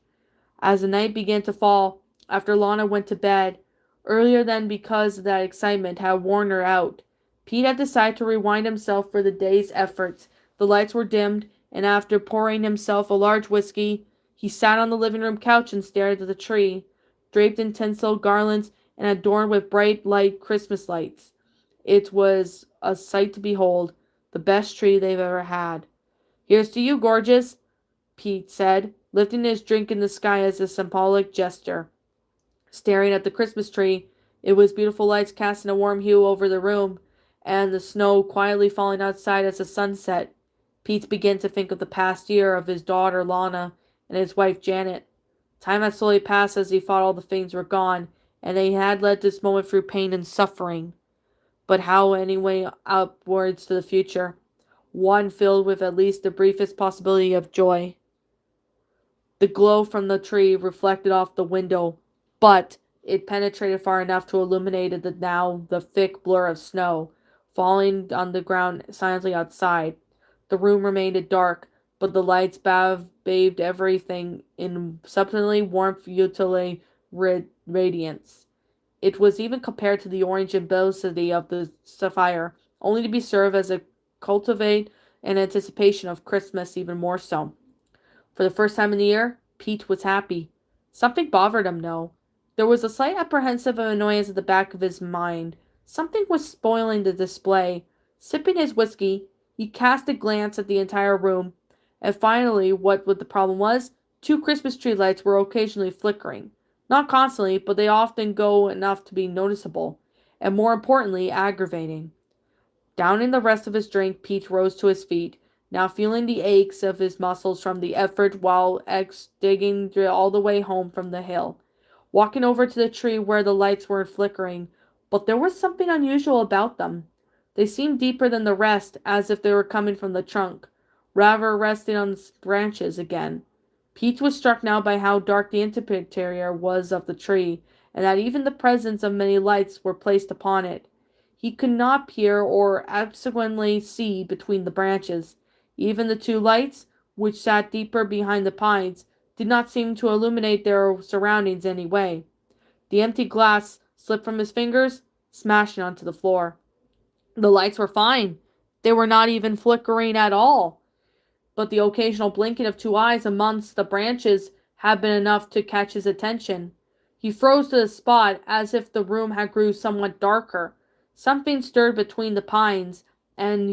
As the night began to fall, after Lana went to bed, earlier than because that excitement had worn her out, Pete had decided to rewind himself for the day's efforts. The lights were dimmed, and after pouring himself a large whiskey, he sat on the living room couch and stared at the tree, draped in tinsel garlands and adorned with bright light Christmas lights. It was a sight to behold, the best tree they've ever had. Here's to you, gorgeous, Pete said, lifting his drink in the sky as a symbolic gesture. Staring at the Christmas tree, it was beautiful lights casting a warm hue over the room, and the snow quietly falling outside as the sun set. Pete began to think of the past year, of his daughter Lana and his wife Janet. Time had slowly passed as he thought all the things were gone, and they had led this moment through pain and suffering. But how anyway upwards to the future, one filled with at least the briefest possibility of joy. The glow from the tree reflected off the window, but it penetrated far enough to illuminate the thick blur of snow, falling on the ground silently outside. The room remained dark, but the lights bathed everything in subtly warmth, utility, radiance. It was even compared to the orange imbecility of the sapphire, only to be served as a cultivate an anticipation of Christmas even more so. For the first time in the year, Pete was happy. Something bothered him, though. There was a slight apprehensive annoyance at the back of his mind. Something was spoiling the display. Sipping his whiskey, he cast a glance at the entire room, and finally, what the problem was, 2 Christmas tree lights were occasionally flickering. Not constantly, but they often go enough to be noticeable, and more importantly, aggravating. Downing the rest of his drink, Pete rose to his feet, now feeling the aches of his muscles from the effort while digging all the way home from the hill. Walking over to the tree where the lights were flickering, but there was something unusual about them. They seemed deeper than the rest, as if they were coming from the trunk, rather resting on the branches again. Pete was struck now by how dark the interior was of the tree, and that even the presence of many lights were placed upon it. He could not peer or absently see between the branches. Even the two lights, which sat deeper behind the pines, did not seem to illuminate their surroundings any way. The empty glass slipped from his fingers, smashing onto the floor. The lights were fine. They were not even flickering at all, but the occasional blinking of two eyes amongst the branches had been enough to catch his attention. He froze to the spot as if the room had grew somewhat darker. Something stirred between the pines, and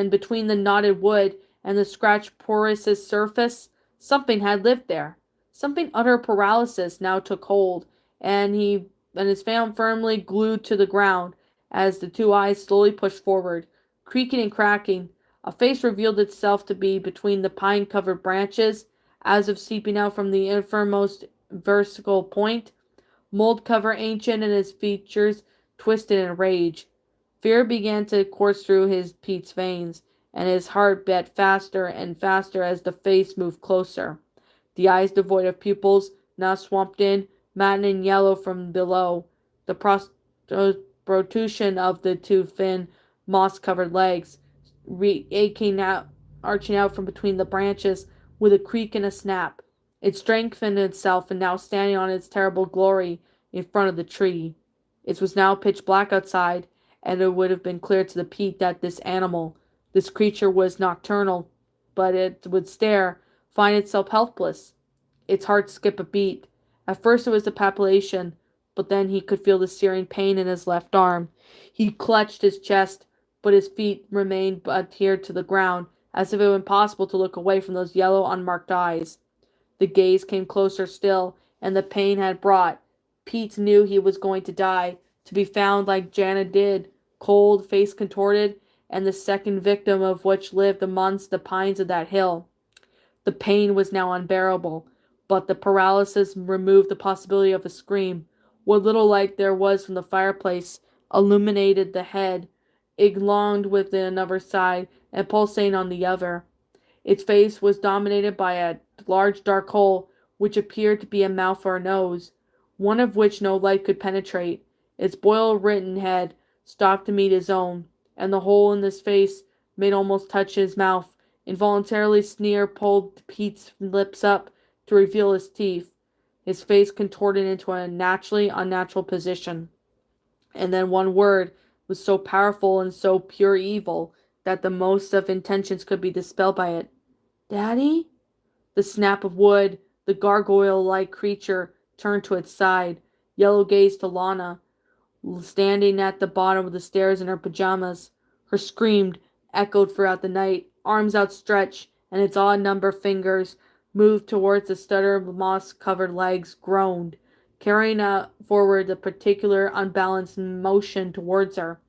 between the knotted wood and the scratched porous surface. Something had lived there. Something utter paralysis now took hold, and his fan firmly glued to the ground as the two eyes slowly pushed forward, creaking and cracking. A face revealed itself to be between the pine-covered branches, as if seeping out from the innermost vertical point. Mold-cover ancient and his features twisted in rage. Fear began to course through his Pete's veins, and his heart beat faster and faster as the face moved closer. The eyes devoid of pupils, now swamped in, matte and yellow from below. The protrusion of the two thin, moss-covered legs, arching out from between the branches with a creak and a snap. It strengthened itself and now standing on its terrible glory in front of the tree. It was now pitch black outside, and it would have been clear to the Pete that this creature was nocturnal, but it would stare, find itself helpless. Its heart skip a beat. At first it was the palpitation, but then he could feel the searing pain in his left arm. He clutched his chest, but his feet remained adhered to the ground, as if it were impossible to look away from those yellow, unmarked eyes. The gaze came closer still, and the pain had brought. Pete knew he was going to die, to be found like Janet did, cold, face contorted, and the second victim of which lived amongst the pines of that hill. The pain was now unbearable, but the paralysis removed the possibility of a scream. What little light there was from the fireplace illuminated the head, elonged with another side and pulsating on the other. Its face was dominated by a large dark hole, which appeared to be a mouth or a nose, one of which no light could penetrate. Its boil-written head stopped to meet his own, and the hole in his face made almost touch his mouth. Involuntarily, Sneer pulled Pete's lips up to reveal his teeth. His face contorted into a naturally unnatural position. And then one word was so powerful and so pure evil that the most of intentions could be dispelled by it. "Daddy?" The snap of wood, the gargoyle-like creature turned to its side, yellow-gazed to Lana, standing at the bottom of the stairs in her pajamas. Her scream echoed throughout the night, arms outstretched, and its odd-numbered fingers moved towards the stuttered moss-covered legs, groaned, carrying forward the particular unbalanced motion towards her.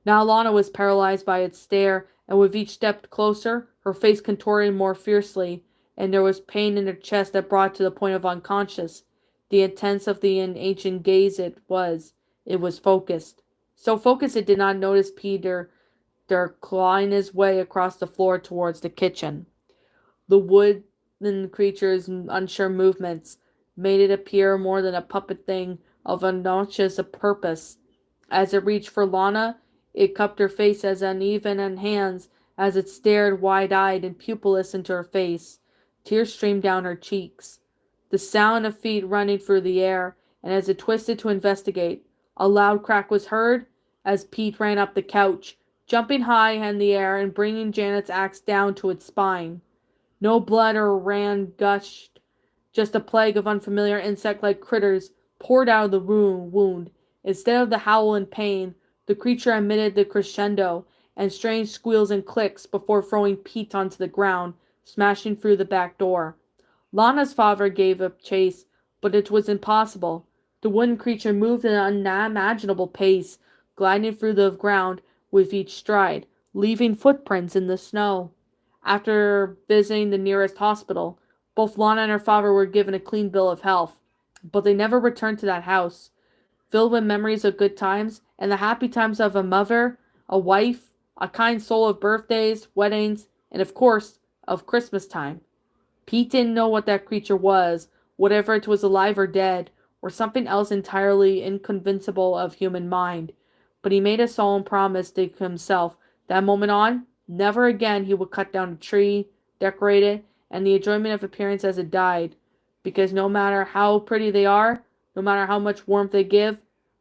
Now Lana was paralyzed by its stare, and with each step closer, her face contorted more fiercely, and there was pain in her chest that brought to the point of unconscious. The intense of the ancient gaze it was focused. So focused it did not notice Peter clawing his way across the floor towards the kitchen. The wooden creature's unsure movements made it appear more than a puppet thing of unconscious purpose. As it reached for Lana, it cupped her face as uneven and hands as it stared wide-eyed and pupilless into her face. Tears streamed down her cheeks. The sound of feet running through the air, and as it twisted to investigate, a loud crack was heard as Pete ran up the couch, jumping high in the air and bringing Janet's axe down to its spine. No blood or ran gushed, just a plague of unfamiliar insect-like critters poured out of the wound. Instead of the howl in pain, the creature emitted the crescendo and strange squeals and clicks before throwing Pete onto the ground, smashing through the back door. Lana's father gave up chase, but it was impossible. The wooden creature moved at an unimaginable pace, gliding through the ground with each stride, leaving footprints in the snow. After visiting the nearest hospital, both Lana and her father were given a clean bill of health, but they never returned to that house, filled with memories of good times and the happy times of a mother, a wife, a kind soul of birthdays, weddings, and of course, of Christmas time. Pete didn't know what that creature was, whatever it was, alive or dead, or something else entirely inconceivable of human mind. But he made a solemn promise to himself that moment on, never again he would cut down a tree, decorate it, and the enjoyment of appearance as it died. Because no matter how pretty they are, no matter how much warmth they give,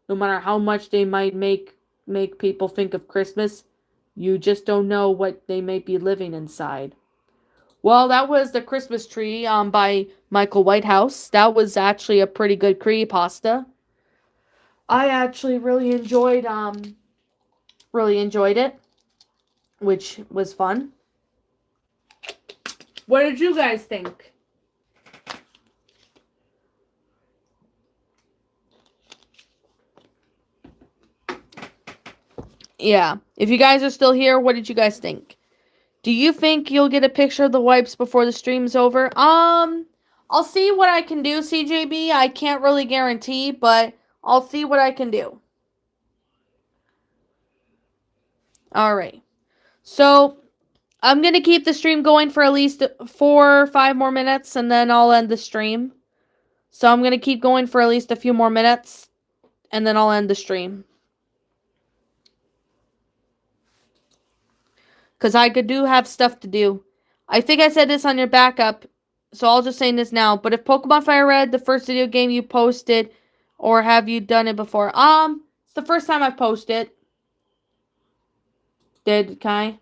no matter how much they might make people think of Christmas, you just don't know what they may be living inside. Well, that was The Christmas Tree by Michael Whitehouse. That was actually a pretty good creepypasta. I actually really enjoyed it, which was fun. What did you guys think? Yeah. If you guys are still here, what did you guys think? Do you think you'll get a picture of the wipes before the stream's over? I'll see what I can do, CJB. I can't really guarantee, but I'll see what I can do. Alright. So, I'm going to keep the stream going for at least 4 or 5 more minutes, and then I'll end the stream. So, I'm going to keep going for at least a few more minutes, and then I'll end the stream. Because I do have stuff to do. I think I said this on your backup, so I'll just say this now. But if Pokemon Fire Red, the first video game you posted, or have you done it before? It's the first time I've posted. Did Kai?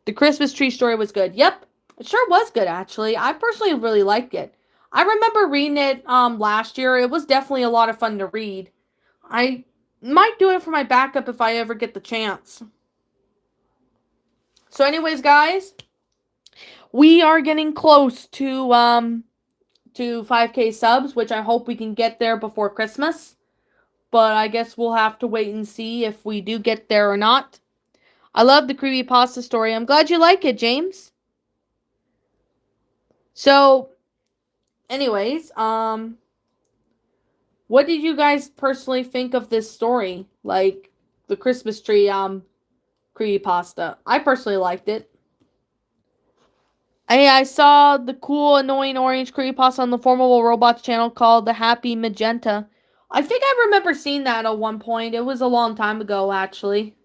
The Christmas tree story was good. Yep, it sure was good, actually. I personally really liked it. I remember reading it last year. It was definitely a lot of fun to read. I might do it for my backup if I ever get the chance. So anyways, guys, we are getting close to 5K subs, which I hope we can get there before Christmas. But I guess we'll have to wait and see if we do get there or not. I love the creepypasta story. I'm glad you like it, James. So, anyways, what did you guys personally think of this story? Like, the Christmas tree, creepypasta. I personally liked it. Hey, I saw the cool, annoying orange creepypasta on the Formable Robots channel called The Happy Magenta. I think I remember seeing that at one point. It was a long time ago, actually.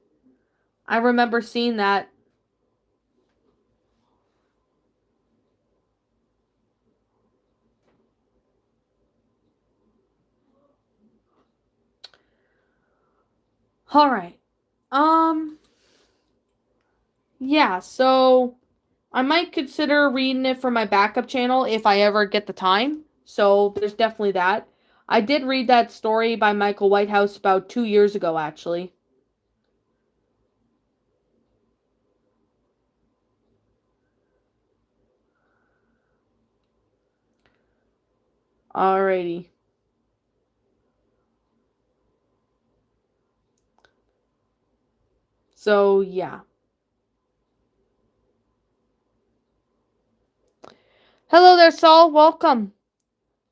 I remember seeing that. Alright. Yeah, so I might consider reading it for my backup channel if I ever get the time. So there's definitely that. I did read that story by Michael Whitehouse about 2 years ago, actually. Alrighty. So, yeah. Hello there, Saul. Welcome.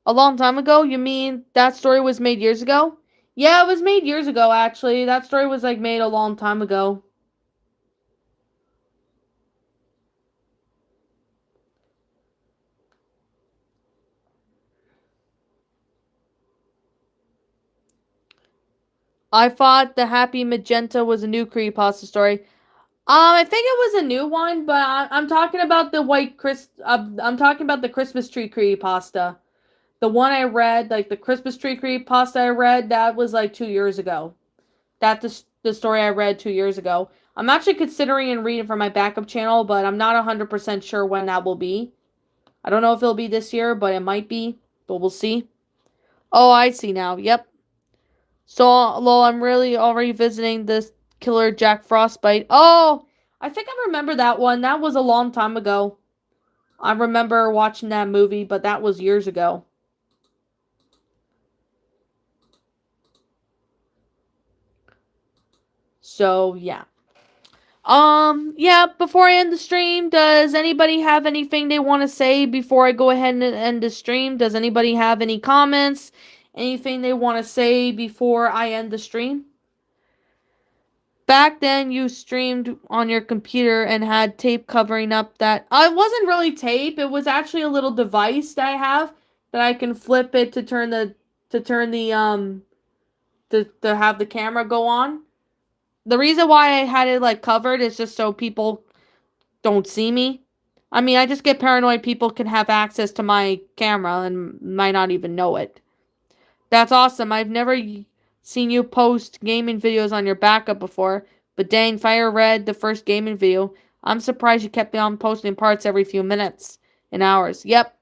A long time ago? You mean that story was made years ago? Yeah, it was made years ago, actually. That story was, like, made a long time ago. I thought The Happy Magenta was a new creepypasta story. I think it was a new one, but I'm talking about the I'm talking about the Christmas tree creepypasta. The one I read, like the Christmas tree creepypasta I read, that was like 2 years ago. That's the story I read 2 years ago. I'm actually considering and reading for my backup channel, but I'm not 100% sure when that will be. I don't know if it'll be this year, but it might be. But we'll see. Oh, I see now. Yep. So, lol, I'm really already visiting this Killer Jack Frostbite. Oh, I think I remember that one. That was a long time ago. I remember watching that movie, but that was years ago. So, yeah. Yeah, before I end the stream, does anybody have anything they want to say before I go ahead and end the stream? Does anybody have any comments? Anything they want to say before I end the stream? Back then, you streamed on your computer and had tape covering up that. It wasn't really tape. It was actually a little device that I have that I can flip it to turn to have the camera go on. The reason why I had it like covered is just so people don't see me. I mean, I just get paranoid people can have access to my camera and might not even know it. That's awesome. I've never seen you post gaming videos on your backup before, but dang, Fire read the first gaming video. I'm surprised you kept on posting parts every few minutes and hours. Yep.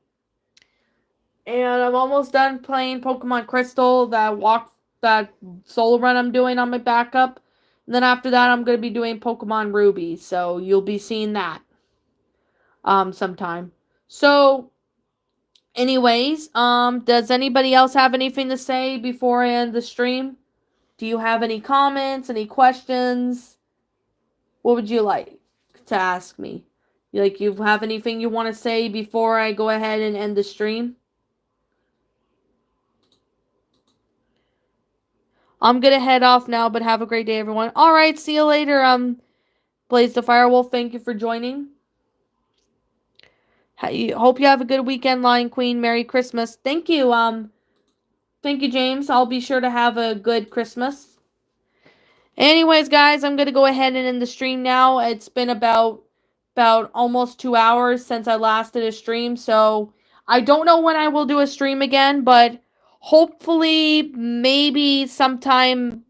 And I'm almost done playing Pokemon Crystal, that solo run I'm doing on my backup. And then after that, I'm going to be doing Pokemon Ruby, so you'll be seeing that sometime. So, anyways, does anybody else have anything to say before I end the stream? Do you have any comments, any questions? What would you like to ask me? You have anything you want to say before I go ahead and end the stream? I'm gonna head off now, but have a great day, everyone. All right, see you later. Blaze the Firewolf, thank you for joining. Hope you have a good weekend, Lion Queen. Merry Christmas. Thank you. Thank you, James. I'll be sure to have a good Christmas. Anyways, guys, I'm gonna go ahead and end the stream now. It's been about almost 2 hours since I last did a stream, so I don't know when I will do a stream again, but hopefully maybe time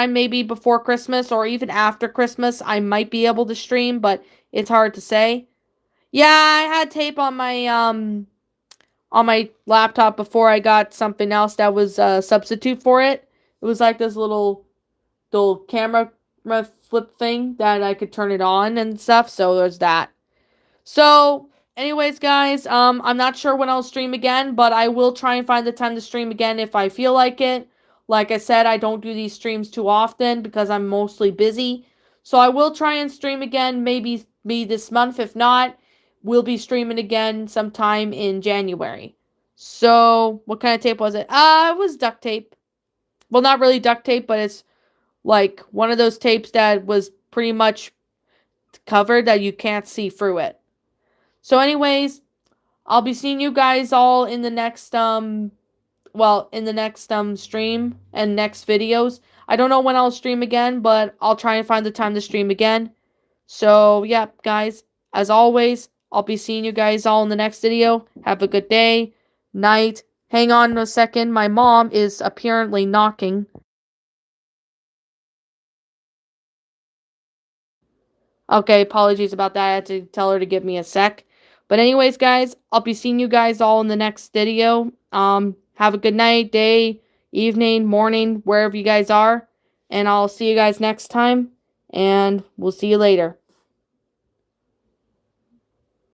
maybe before Christmas or even after Christmas I might be able to stream, but it's hard to say. Yeah, I had tape on my laptop before I got something else that was a substitute for it. It was like this little camera flip thing that I could turn it on and stuff, so there's that. So, anyways, guys, I'm not sure when I'll stream again, but I will try and find the time to stream again if I feel like it. Like I said, I don't do these streams too often because I'm mostly busy. So I will try and stream again, maybe this month. If not, we'll be streaming again sometime in January. So, what kind of tape was it? It was duct tape. Well, not really duct tape, but it's like one of those tapes that was pretty much covered that you can't see through it. So anyways, I'll be seeing you guys all in the next stream and next videos. I don't know when I'll stream again, but I'll try and find the time to stream again. So, yeah, guys, as always, I'll be seeing you guys all in the next video. Have a good day, night. Hang on a second. My mom is apparently knocking. Okay, apologies about that. I had to tell her to give me a sec. But anyways, guys, I'll be seeing you guys all in the next video. Have a good night, day, evening, morning, wherever you guys are. And I'll see you guys next time. And we'll see you later.